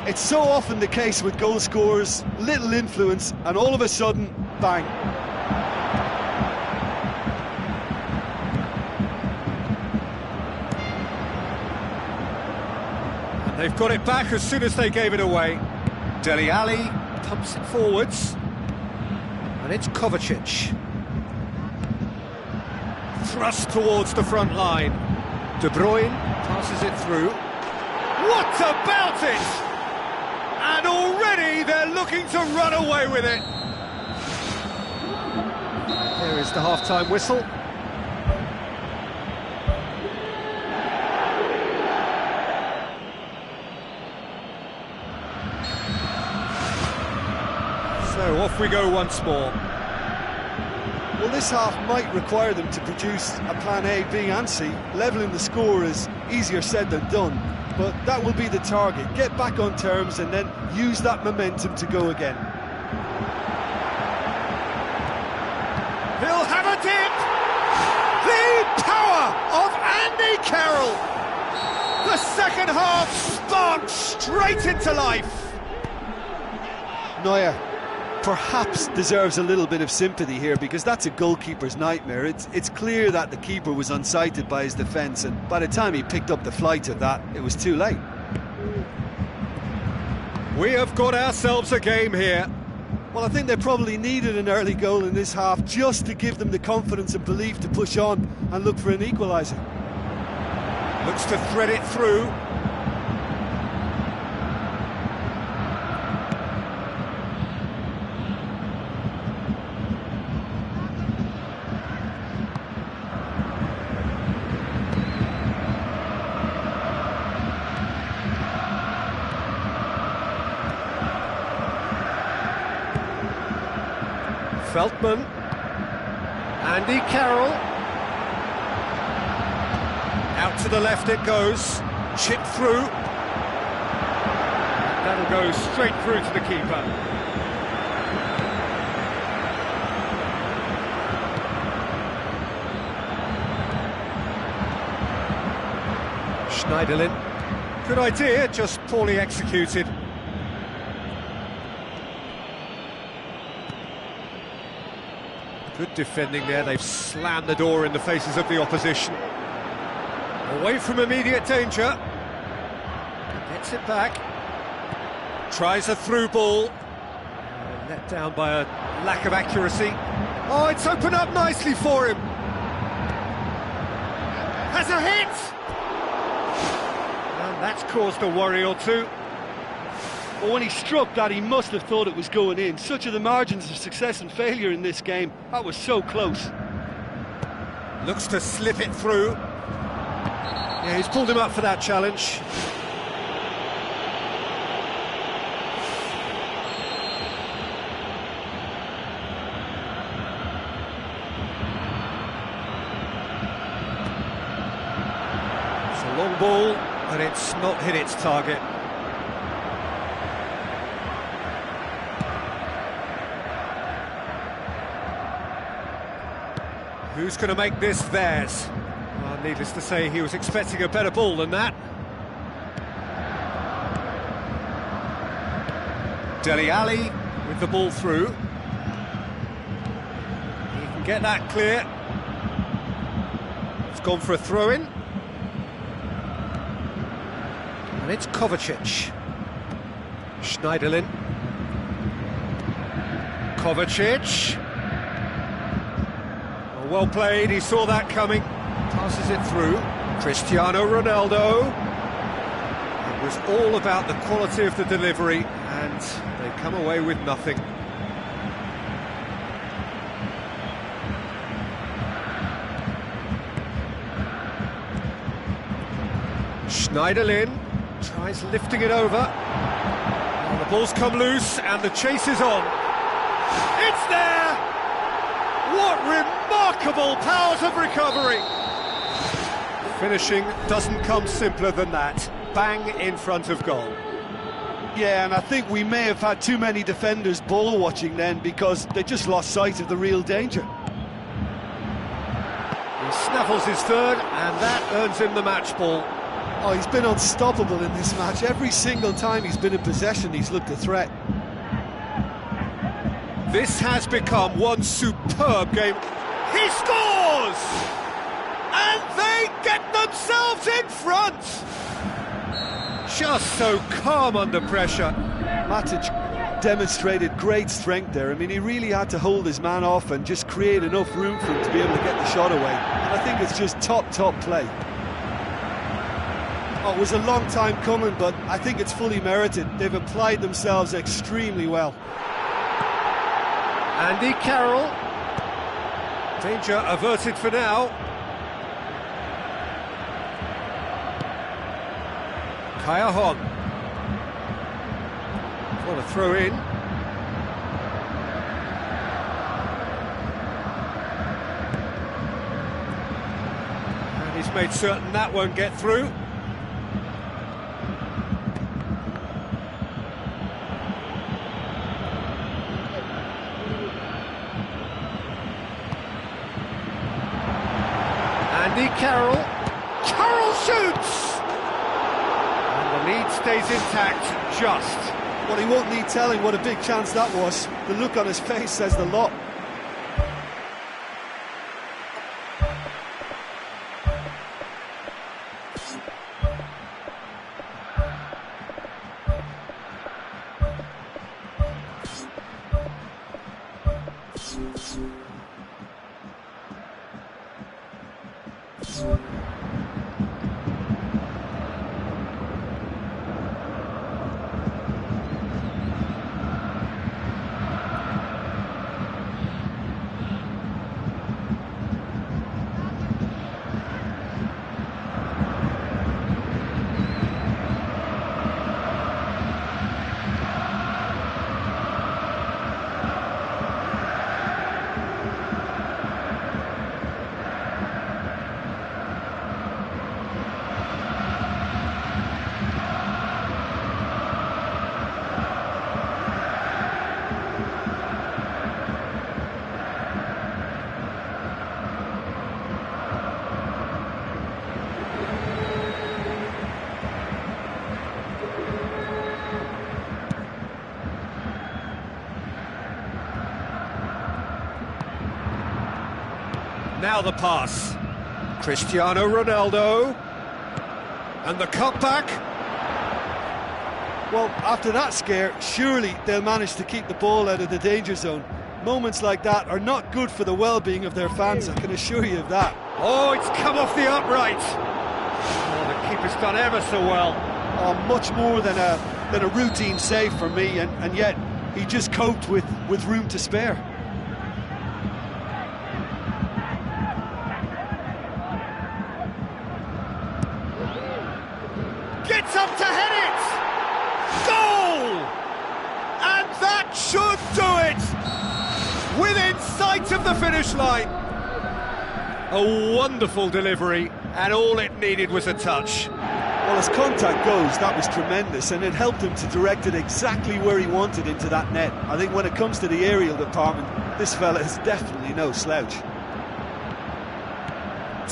Speaker 2: It's so often the case with goal scorers, little influence, and all of a sudden, bang.
Speaker 1: And they've got it back as soon as they gave it away. Dele Alli pumps it forwards, and it's Kovacic. Thrust towards the front line. De Bruyne passes it through. What about it? And already they're looking to run away with it. There is the half-time whistle. So off we go once more.
Speaker 2: Well, this half might require them to produce a plan A, B and C. Levelling the score is easier said than done, but that will be the target. Get back on terms and then use that momentum to go again.
Speaker 1: He'll have a dip! The power of Andy Carroll! The second half sparked straight into life!
Speaker 2: Neuer perhaps deserves a little bit of sympathy here, because that's a goalkeeper's nightmare. It's clear that the keeper was unsighted by his defence, and by the time he picked up the flight of that, it was too late.
Speaker 1: We have got ourselves a game here.
Speaker 2: Well, I think they probably needed an early goal in this half just to give them the confidence and belief to push on and look for an equaliser.
Speaker 1: Looks to thread it through. Feldman, Andy Carroll, out to the left it goes, chipped through, that'll go straight through to the keeper. Schneiderlin, good idea, just poorly executed. Good defending there, they've slammed the door in the faces of the opposition. Away from immediate danger. Gets it back. Tries a through ball. Let down by a lack of accuracy. Oh, it's opened up nicely for him. Has a hit! And that's caused a worry or two.
Speaker 2: Well, when he struck that, he must have thought it was going in. Such are the margins of success and failure in this game. That was so close.
Speaker 1: Looks to slip it through. Yeah, he's pulled him up for that challenge. It's a long ball, but it's not hit its target. Who's going to make this theirs? Well, needless to say, he was expecting a better ball than that. Dele Alli with the ball through. He can get that clear. It's gone for a throw-in. And it's Kovacic. Schneiderlin. Kovacic. Well played, he saw that coming, passes it through. Cristiano Ronaldo. It was all about the quality of the delivery, and they come away with nothing. Schneiderlin tries lifting it over. And the ball's come loose, and the chase is on. It's there! What remarkable powers of recovery! Finishing doesn't come simpler than that. Bang in front of goal.
Speaker 2: Yeah, and I think we may have had too many defenders ball watching then, because they just lost sight of the real danger.
Speaker 1: He snaffles his third, and that earns him the match ball.
Speaker 2: Oh, he's been unstoppable in this match. Every single time he's been in possession, he's looked a threat.
Speaker 1: This has become one superb game. He scores! And they get themselves in front! Just so calm under pressure.
Speaker 2: Matic demonstrated great strength there. I mean, he really had to hold his man off and just create enough room for him to be able to get the shot away. And I think it's just top play. Oh, it was a long time coming, but I think it's fully merited. They've applied themselves extremely well.
Speaker 1: Andy Carroll. Danger averted for now. Kaya Hon. What a throw in. And he's made certain that won't get through. Andy Carroll. Carroll shoots! And the lead stays intact, just.
Speaker 2: Well, he won't need telling what a big chance that was. The look on his face says the lot.
Speaker 1: Now the pass. Cristiano Ronaldo. And the cutback.
Speaker 2: Well, after that scare, surely they'll manage to keep the ball out of the danger zone. Moments like that are not good for the well-being of their fans, I can assure you of that.
Speaker 1: Oh, it's come off the upright. Oh, the keeper's done ever so well.
Speaker 2: Oh, much more than a routine save for me, and yet he just coped with room to spare.
Speaker 1: Gets up to head it! Goal! And that should do it! Within sight of the finish line. A wonderful delivery, and all it needed was a touch.
Speaker 2: Well, as contact goes, that was tremendous, and it helped him to direct it exactly where he wanted into that net. I think when it comes to the aerial department, this fella is definitely no slouch.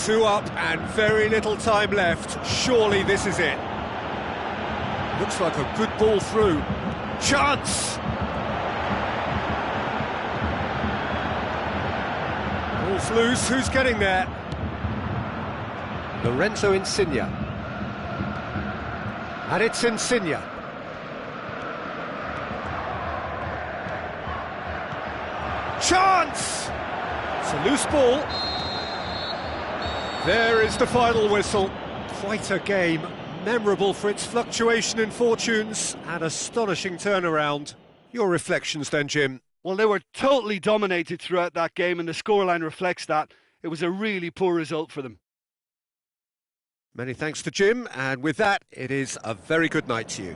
Speaker 1: 2 up and very little time left. Surely this is it. Looks like a good ball through. Chance! Ball's loose, who's getting there? Lorenzo Insigne. And it's Insigne. Chance! It's a loose ball. There is the final whistle. Quite a game. Memorable for its fluctuation in fortunes and astonishing turnaround. Your reflections then, Jim?
Speaker 2: Well, they were totally dominated throughout that game, and the scoreline reflects that. It was a really poor result for them.
Speaker 1: Many thanks to Jim, and with that, it is a very good night to you.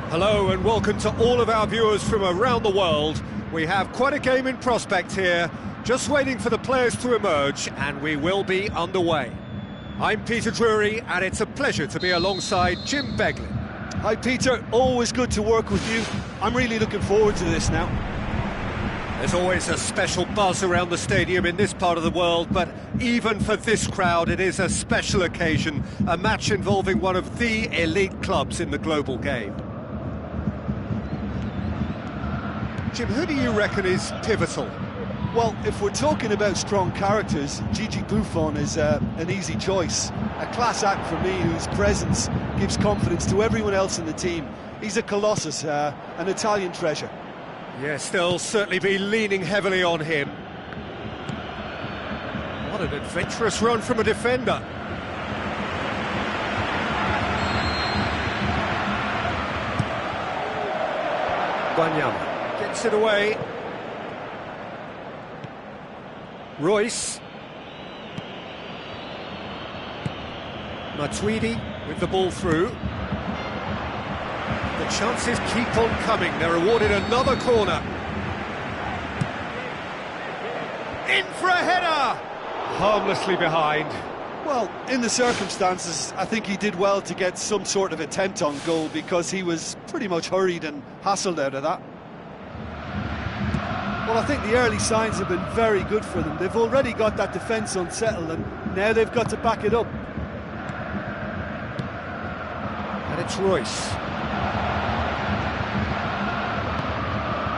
Speaker 1: Hello and welcome to all of our viewers from around the world. We have quite a game in prospect here, just waiting for the players to emerge, and we will be underway. I'm Peter Drury, and it's a pleasure to be alongside Jim Beglin.
Speaker 2: Hi Peter, always good to work with you. I'm really looking forward to this now.
Speaker 1: There's always a special buzz around the stadium in this part of the world, but even for this crowd it is a special occasion, a match involving one of the elite clubs in the global game. Jim, who do you reckon is pivotal?
Speaker 2: Well, if we're talking about strong characters, Gigi Buffon is an easy choice. A class act for me whose presence gives confidence to everyone else in the team. He's a colossus, an Italian treasure.
Speaker 1: Yes, they'll certainly be leaning heavily on him. What an adventurous run from a defender. Wanyama gets it away. Royce. Matuidi with the ball through. The chances keep on coming. They're awarded another corner. In for a header! Harmlessly behind.
Speaker 2: Well, in the circumstances, I think he did well to get some sort of attempt on goal because he was pretty much hurried and hassled out of that. Well, I think the early signs have been very good for them. They've already got that defence unsettled and now they've got to back it up.
Speaker 1: And it's Royce.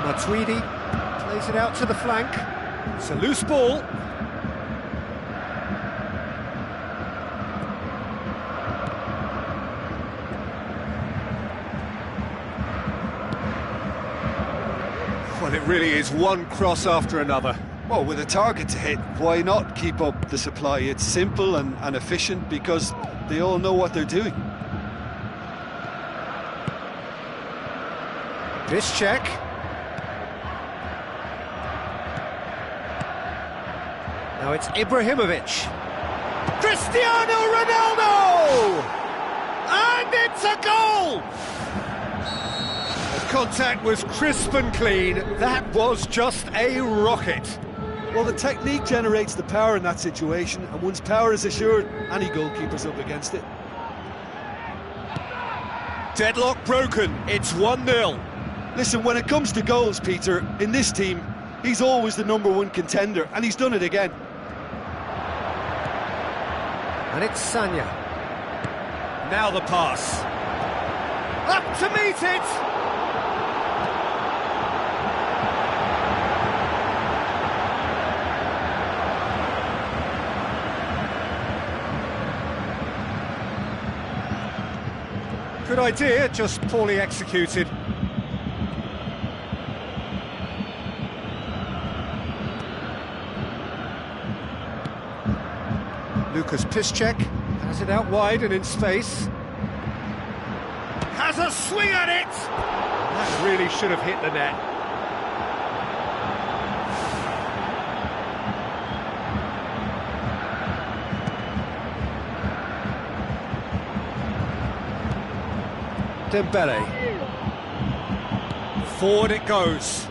Speaker 1: Matuidi plays it out to the flank. It's a loose ball. Well, it really is one cross after another.
Speaker 2: Well, with a target to hit, why not keep up the supply? It's simple and efficient because they all know what they're doing.
Speaker 1: This check. Now it's Ibrahimovic. Cristiano Ronaldo! And it's a goal! The contact was crisp and clean. That was just a rocket.
Speaker 2: Well, the technique generates the power in that situation, and once power is assured, any goalkeeper's up against it.
Speaker 1: Deadlock broken. It's 1-0.
Speaker 2: Listen, when it comes to goals, Peter, in this team, he's always the #1 contender, and he's done it again.
Speaker 1: And it's Sanya. Now the pass. Up to meet it! Good idea, just poorly executed. Lucas Piszczek has it out wide and in space. Has a swing at it! That really should have hit the net. Dembele. Forward it goes.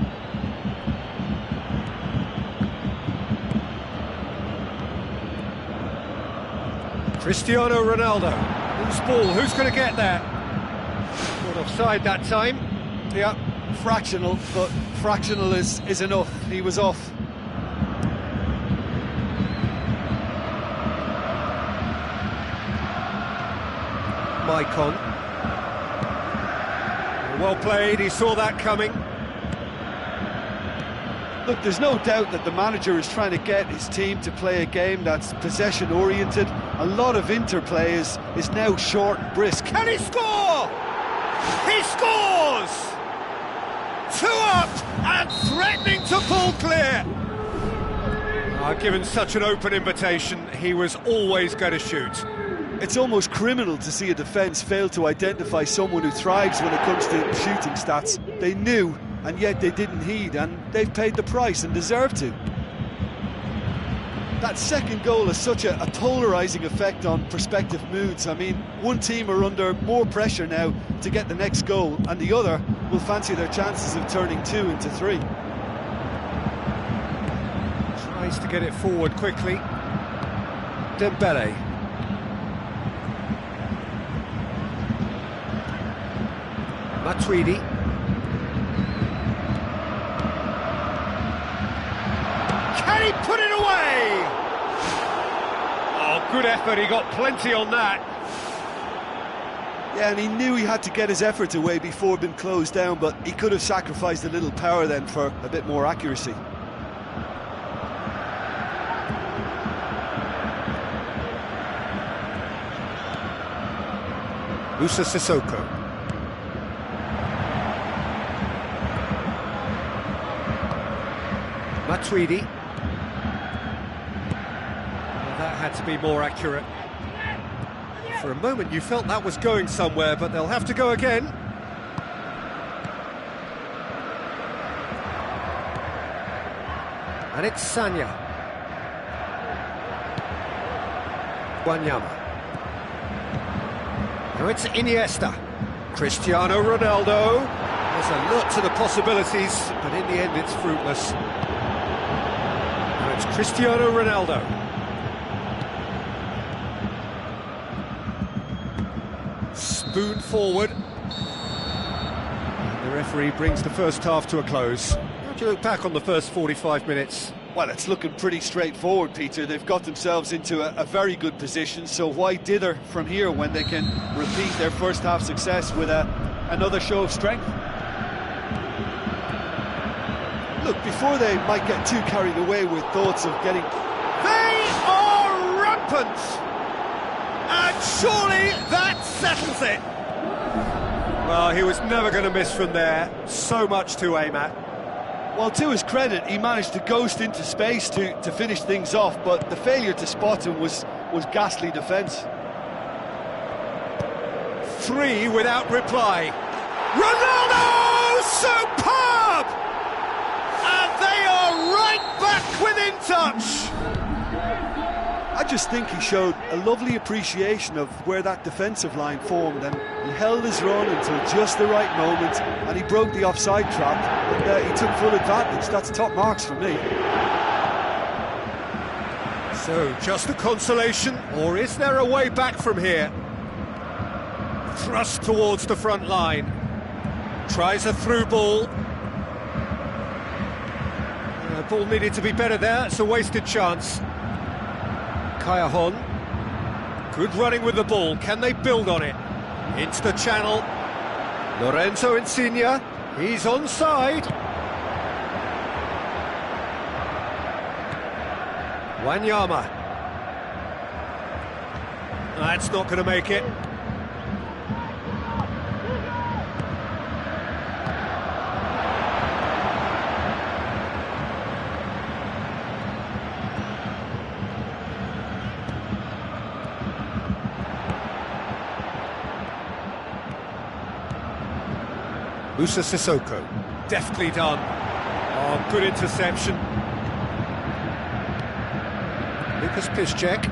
Speaker 1: Cristiano Ronaldo. Who's ball? Who's going to get there? Not offside that time.
Speaker 2: Yeah, fractional, but fractional is enough. He was off.
Speaker 1: Maicon. Well played, he saw that coming.
Speaker 2: Look, there's no doubt that the manager is trying to get his team to play a game that's possession-oriented. A lot of interplay is now short and brisk.
Speaker 1: Can he score? He scores! 2 up and threatening to pull clear. Given such an open invitation, he was always going to shoot.
Speaker 2: It's almost criminal to see a defence fail to identify someone who thrives when it comes to shooting stats. They knew, and yet they didn't heed, and they've paid the price and deserve to. That second goal has such a polarising effect on prospective moods. I mean, one team are under more pressure now to get the next goal, and the other will fancy their chances of turning 2 into 3.
Speaker 1: Tries to get it forward quickly. Dembele. Matuidi. Can he put it away? Oh, good effort, he got plenty on that.
Speaker 2: Yeah, and he knew he had to get his efforts away before being closed down, but he could have sacrificed a little power then for a bit more accuracy.
Speaker 1: Musa Sissoko. Matuidi. Well, that had to be more accurate. For a moment you felt that was going somewhere, but they'll have to go again. And it's Sanya. Wanyama. Now it's Iniesta. Cristiano Ronaldo. There's a lot to the possibilities, but in the end it's fruitless. Now it's Cristiano Ronaldo. Spoon forward. And the referee brings the first half to a close. How do you look back on the first 45 minutes?
Speaker 2: Well, it's looking pretty straightforward, Peter. They've got themselves into a very good position, so why dither from here when they can repeat their first half success with another show of strength? Look, before they might get too carried away with thoughts of getting...
Speaker 1: They are rampant! And surely that settles it! Well, he was never going to miss from there. So much to aim at.
Speaker 2: Well, to his credit, he managed to ghost into space to finish things off, but the failure to spot him was ghastly defence.
Speaker 1: 3 without reply. Ronaldo! Superb! And they are right back within touch!
Speaker 2: I just think he showed a lovely appreciation of where that defensive line formed, and he held his run until just the right moment, and he broke the offside trap, and he took full advantage. That's top marks for me.
Speaker 1: So, just a consolation, or is there a way back from here? Thrust towards the front line. Tries a through ball. The ball needed to be better there, it's a wasted chance. Kayahon. Good running with the ball, can they build on it? Into the channel. Lorenzo Insigne, he's onside. Wanyama. That's not going to make it. Musa Sissoko. Deftly done. Oh, good interception. Lucas Piszczek.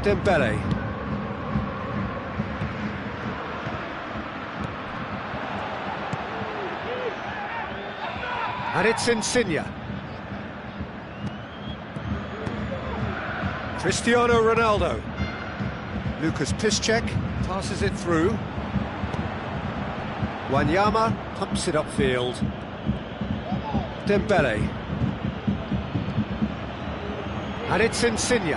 Speaker 1: Dembele. And it's Insigne. Cristiano Ronaldo. Lucas Piszczek passes it through. Wanyama pumps it upfield. Dembele. And it's Insigne.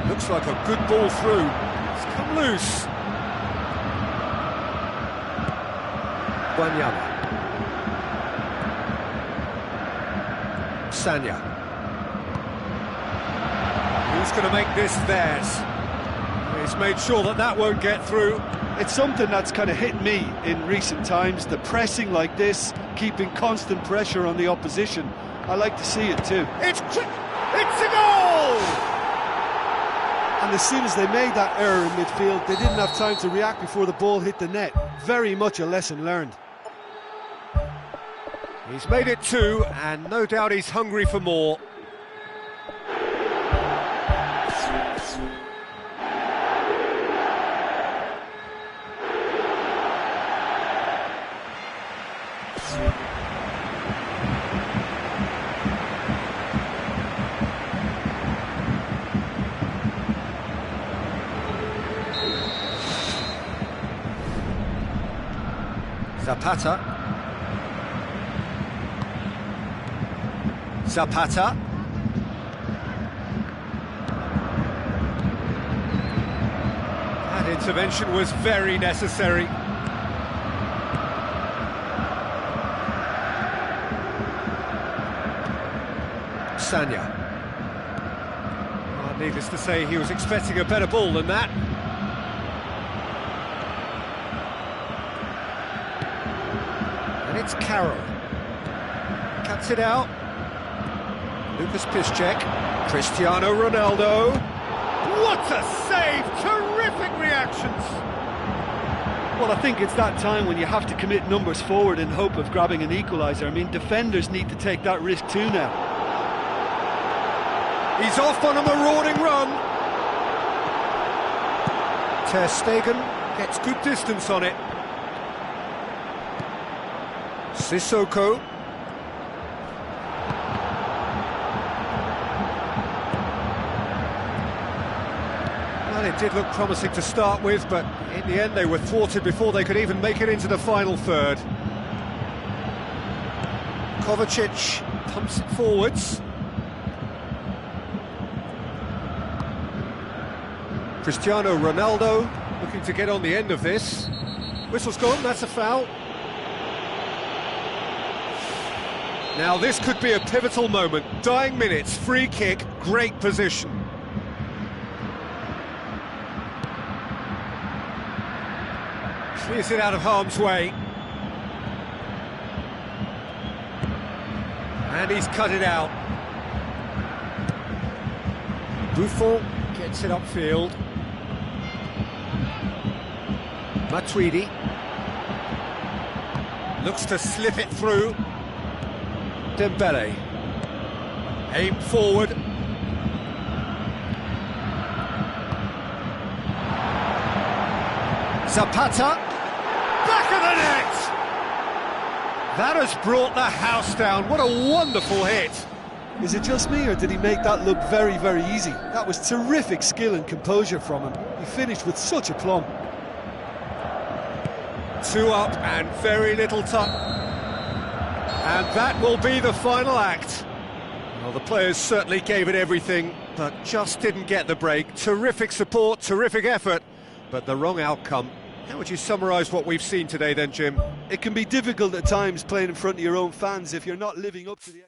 Speaker 1: Looks like a good ball through. It's come loose. Wanyama. Sanya. Who's going to make this theirs? He's made sure that that won't get through.
Speaker 2: It's something that's kind of hit me in recent times, the pressing like this, keeping constant pressure on the opposition. I like to see it too.
Speaker 1: It's a goal!
Speaker 2: And as soon as they made that error in midfield, they didn't have time to react before the ball hit the net. Very much a lesson learned.
Speaker 1: He's made it two, and no doubt he's hungry for more. Zapata. Zapata. That intervention was very necessary. Sanya. Well, needless to say, he was expecting a better ball than that. And it's Carroll. Cuts it out. Lucas Piszczek, Cristiano Ronaldo. What a save! Terrific reactions!
Speaker 2: Well, I think it's that time when you have to commit numbers forward in hope of grabbing an equaliser. I mean, defenders need to take that risk too now.
Speaker 1: He's off on a marauding run. Ter Stegen gets good distance on it. Sissoko. Well, it did look promising to start with, but in the end they were thwarted before they could even make it into the final third. Kovacic pumps it forwards. Cristiano Ronaldo looking to get on the end of this. Whistle's gone, that's a foul. Now this could be a pivotal moment. Dying minutes, free kick, great position. Clears it out of harm's way. And he's cut it out. Buffon gets it upfield. Matuidi looks to slip it through. Dembele, aim forward. Zapata, back of the net! That has brought the house down. What a wonderful hit.
Speaker 2: Is it just me, or did he make that look very, very easy? That was terrific skill and composure from him. He finished with such aplomb.
Speaker 1: Two up and very little time. And that will be the final act. Well, the players certainly gave it everything, but just didn't get the break. Terrific support, terrific effort, but the wrong outcome. How would you summarise what we've seen today then, Jim?
Speaker 2: It can be difficult at times playing in front of your own fans if you're not living up to the...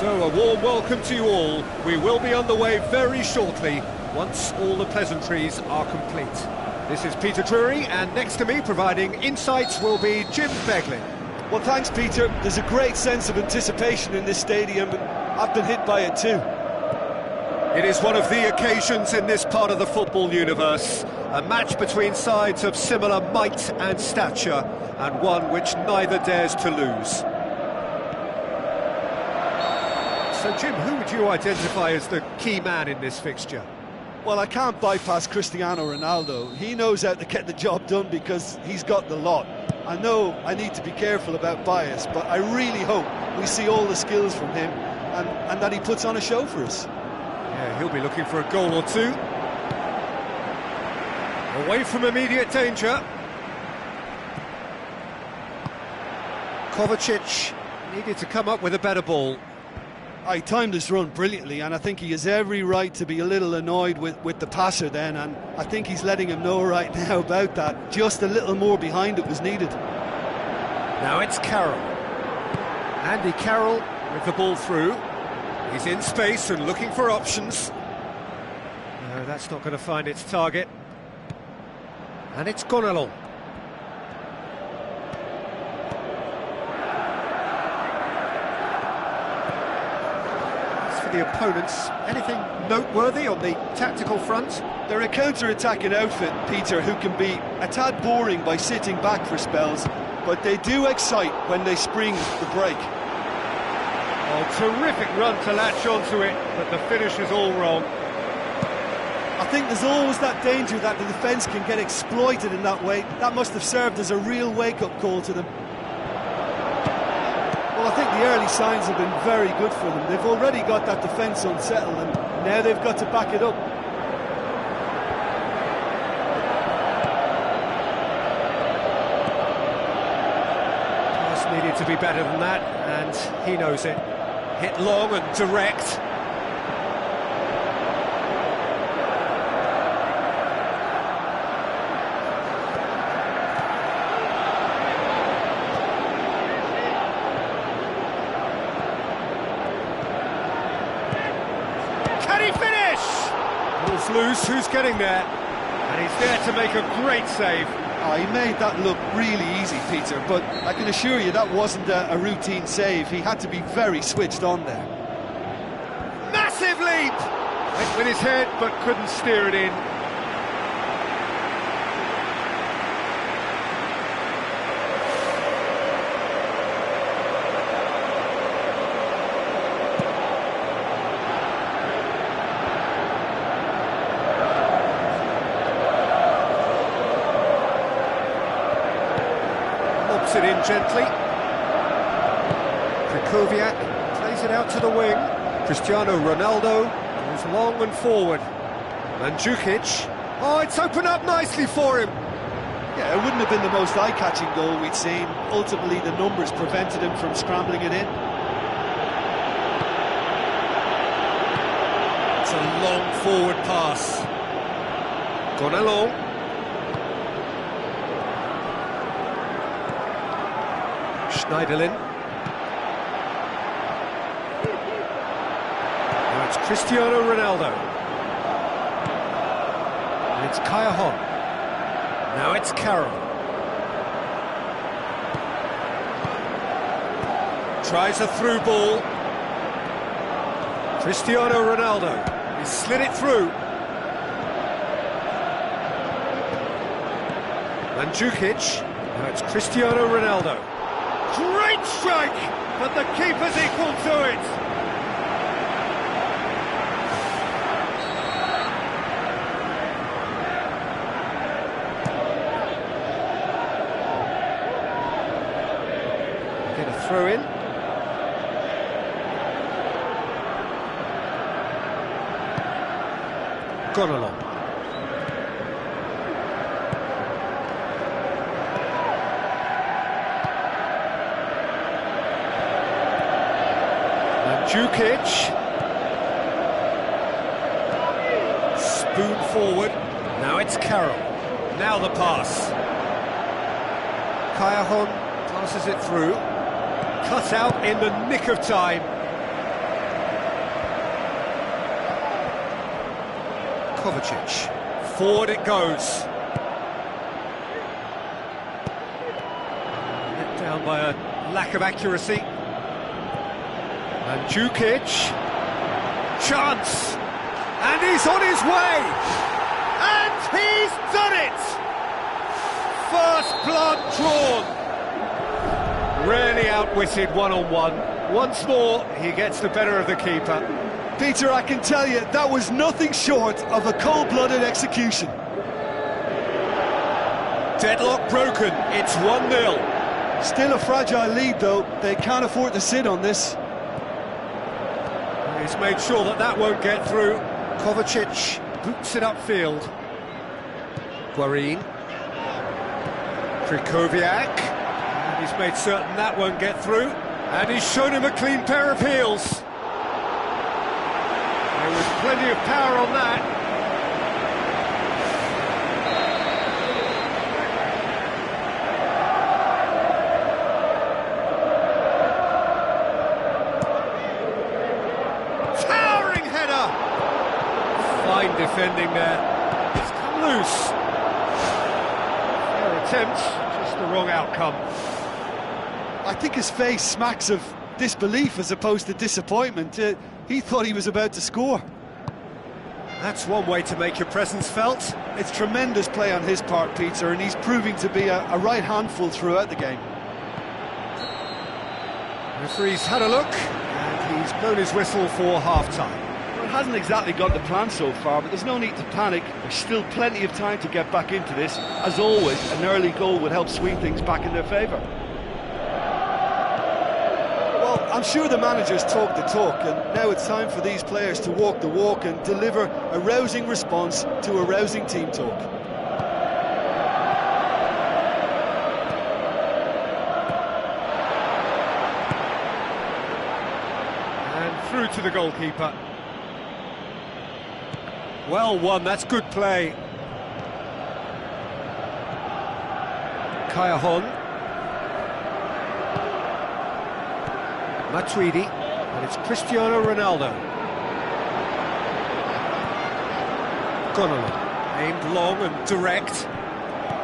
Speaker 1: So, a warm welcome to you all. We will be on the way very shortly, once all the pleasantries are complete. This is Peter Drury, and next to me, providing insights, will be Jim Beglin.
Speaker 2: Well, thanks, Peter. There's a great sense of anticipation in this stadium, and I've been hit by it too.
Speaker 1: It is one of the occasions in this part of the football universe, a match between sides of similar might and stature, and one which neither dares to lose. So, Jim, who would you identify as the key man in this fixture?
Speaker 2: Well, I can't bypass Cristiano Ronaldo. He knows how to get the job done because he's got the lot. I know I need to be careful about bias, but I really hope we see all the skills from him and that he puts on a show for us.
Speaker 1: Yeah, he'll be looking for a goal or two. Away from immediate danger. Kovacic needed to come up with a better ball.
Speaker 2: He timed his run brilliantly, and I think he has every right to be a little annoyed with the passer then, and I think he's letting him know right now about that. Just a little more behind it was needed.
Speaker 1: Now it's Carroll. Andy Carroll with the ball through. He's in space and looking for options. No, that's not going to find its target. And it's gone along. The opponents, anything noteworthy on the tactical front?
Speaker 2: They're a counter-attacking outfit, Peter, who can be a tad boring by sitting back for spells, but they do excite when they spring the break.
Speaker 1: Oh, terrific run to latch onto it, but the finish is all wrong.
Speaker 2: I think there's always that danger that the defence can get exploited in that way. That must have served as a real wake-up call to them. Well, I think the early signs have been very good for them. They've already got that defence unsettled, and now they've got to back it up.
Speaker 1: Pass needed to be better than that, and he knows it. Hit long and direct. Loose, who's getting there? And he's there to make a great save.
Speaker 2: He made that look really easy, Peter, but I can assure you that wasn't a routine save. He had to be very switched on there.
Speaker 1: Massive leap! Went with his head, but couldn't steer it in. It in gently. Krychowiak plays it out to the wing. Cristiano Ronaldo goes long and forward. Mandzukic. Oh, it's opened up nicely for him.
Speaker 2: Yeah, it wouldn't have been the most eye-catching goal we'd seen. Ultimately, the numbers prevented him from scrambling it in.
Speaker 1: It's a long forward pass. Gone along. Schneiderlin. Now it's Cristiano Ronaldo. And it's Kayahon. Now it's Carroll. Tries a through ball. Cristiano Ronaldo. He slid it through. Mandzukic. Now it's Cristiano Ronaldo. Great strike, but the keeper's equal to it. Get a throw in. Gone along. Mandzukic. Spoon forward. Now it's Carroll. Now the pass. Kayahon passes it through. Cut out in the nick of time. Kovacic. Forward it goes. Let down by a lack of accuracy. Mandzukic. Chance. And he's on his way. And he's done it. First blood drawn. Rarely outwitted one-on-one. Once more, he gets the better of the keeper.
Speaker 2: Peter, I can tell you, that was nothing short of a cold-blooded execution.
Speaker 1: Deadlock broken, it's 1-0.
Speaker 2: Still a fragile lead, though. They can't afford to sit on this.
Speaker 1: He's made sure that that won't get through. Kovacic boots it upfield. Guarin. Krychowiak. And he's made certain that won't get through. And he's shown him a clean pair of heels. There was plenty of power on that. Towering header! Fine defending there. It's come loose. Fair attempt, just the wrong outcome.
Speaker 2: I think his face smacks of disbelief as opposed to disappointment. He thought he was about to score.
Speaker 1: That's one way to make your presence felt.
Speaker 2: It's tremendous play on his part, Peter, and he's proving to be a right handful throughout the game.
Speaker 1: The referee's had a look, and he's blown his whistle for half-time.
Speaker 2: Well, it hasn't exactly got the plan so far, but there's no need to panic. There's still plenty of time to get back into this. As always, an early goal would help swing things back in their favour. I'm sure the managers talk the talk, and now it's time for these players to walk the walk and deliver a rousing response to a rousing team talk.
Speaker 1: And through to the goalkeeper. Well won, that's good play. Kayahon. Matuidi, and it's Cristiano Ronaldo. Gonolo, aimed long and direct.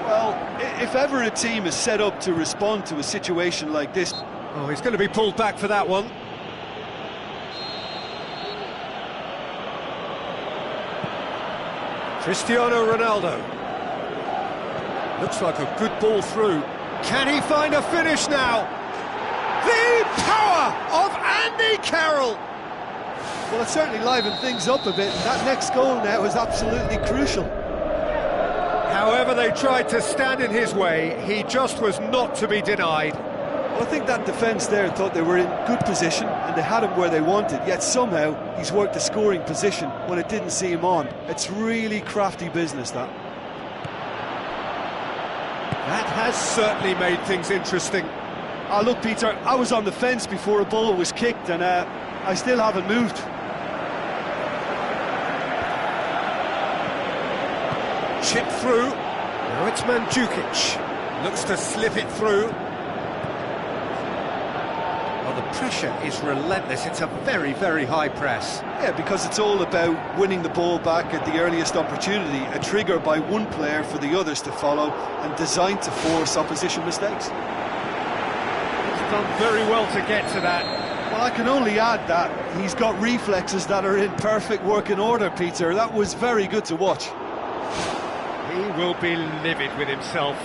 Speaker 2: Well, if ever a team is set up to respond to a situation like this...
Speaker 1: Oh, he's going to be pulled back for that one. Cristiano Ronaldo. Looks like a good ball through. Can he find a finish now? The power of Andy Carroll!
Speaker 2: Well, it certainly livened things up a bit, and that next goal now is absolutely crucial.
Speaker 1: However they tried to stand in his way, he just was not to be denied.
Speaker 2: Well, I think that defence there thought they were in good position, and they had him where they wanted, yet somehow he's worked the scoring position when it didn't see him on. It's really crafty business, that.
Speaker 1: That has certainly made things interesting.
Speaker 2: Oh, look, Peter, I was on the fence before a ball was kicked, and I still haven't moved.
Speaker 1: Chip through. Now it's Mandzukic. Looks to slip it through. Well, the pressure is relentless. It's a very, very high press.
Speaker 2: Yeah, because it's all about winning the ball back at the earliest opportunity, a trigger by one player for the others to follow, and designed to force opposition mistakes.
Speaker 1: Done very well to get to that.
Speaker 2: Well, I can only add that he's got reflexes that are in perfect working order, Peter. That was very good to watch.
Speaker 1: He will be livid with himself.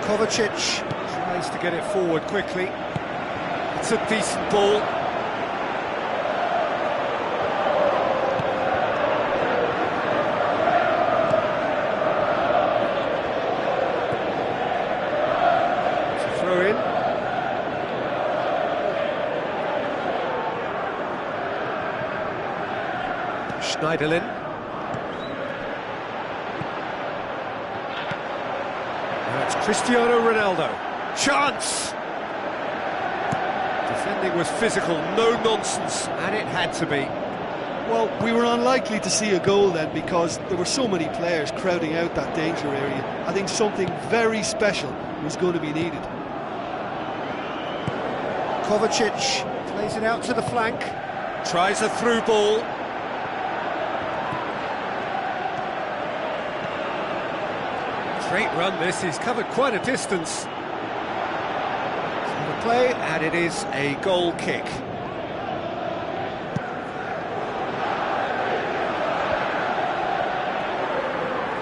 Speaker 1: Kovacic tries to get it forward quickly. It's a decent ball. It's a throw in. Schneiderlin. That's Cristiano Ronaldo. Chance! Defending was physical, no nonsense, and it had to be.
Speaker 2: Well, we were unlikely to see a goal then because there were so many players crowding out that danger area. I think something very special was going to be needed.
Speaker 1: Kovacic plays it out to the flank. Tries a through ball. Great run this, he's covered quite a distance. The play, and it is a goal kick.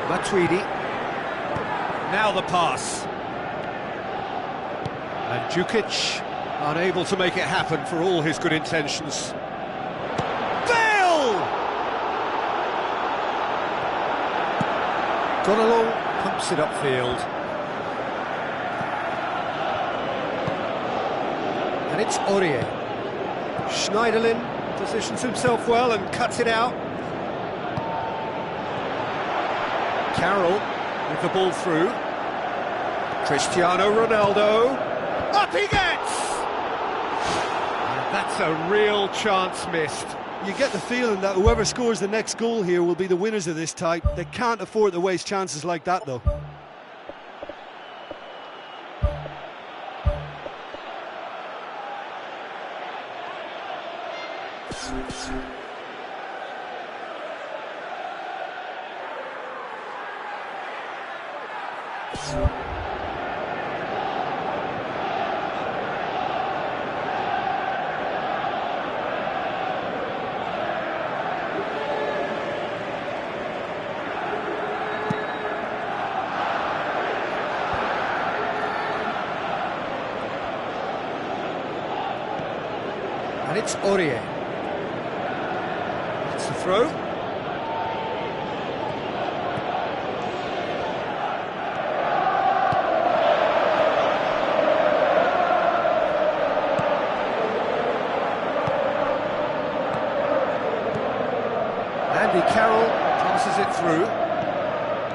Speaker 1: Matuidi. Now the pass. And Djukic unable to make it happen for all his good intentions. Bale! Gone along, pumps it upfield. And it's Aurier. Schneiderlin positions himself well and cuts it out. Carroll with the ball through. Cristiano Ronaldo. Up he gets! And that's a real chance missed.
Speaker 2: You get the feeling that whoever scores the next goal here will be the winners of this tie. They can't afford to waste chances like that, though.
Speaker 1: And it's Aurier. It's the throw. Andy Carroll passes it through.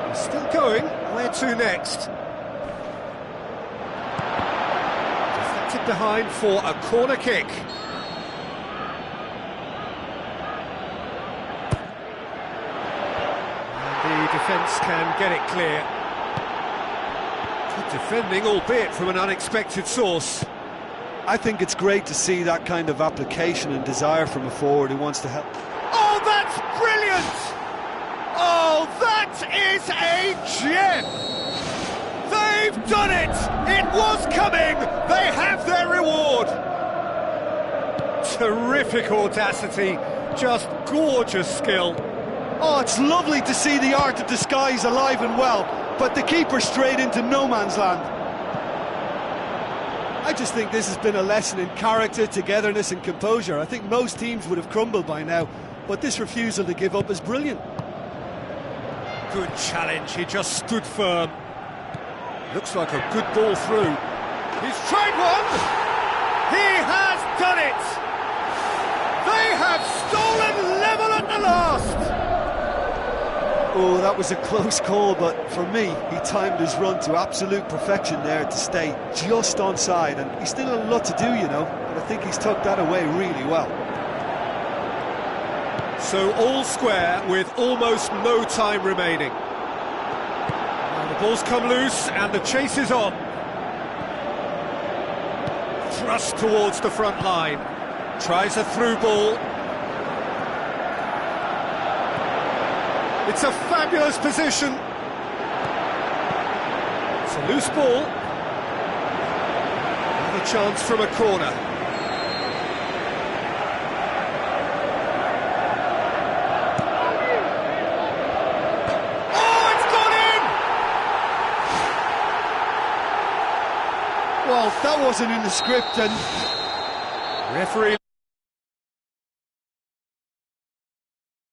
Speaker 1: He's still going. Where to next? Deflected behind for a corner kick. The defence can get it clear. Good defending, albeit from an unexpected source.
Speaker 2: I think it's great to see that kind of application and desire from a forward who wants to help.
Speaker 1: Oh, that's brilliant! Oh, that is a gem! They've done it! It was coming! They have their reward! Terrific audacity, just gorgeous skill.
Speaker 2: Oh, it's lovely to see the art of disguise alive and well, but the keeper straight into no man's land. I just think this has been a lesson in character, togetherness and composure. I think most teams would have crumbled by now, but this refusal to give up is brilliant.
Speaker 1: Good challenge, he just stood firm. Looks like a good ball through. He's tried one! He has done it! They have stolen level at the last!
Speaker 2: Oh, that was a close call, but for me, he timed his run to absolute perfection there to stay just onside, and he's still a lot to do, you know, but I think he's tucked that away really well.
Speaker 1: So all square with almost no time remaining. Now the ball's come loose and the chase is on. Thrust towards the front line. Tries a through ball. It's a fabulous position. It's a loose ball. Another chance from a corner. Oh, it's gone
Speaker 2: That wasn't in the script, and
Speaker 1: Referee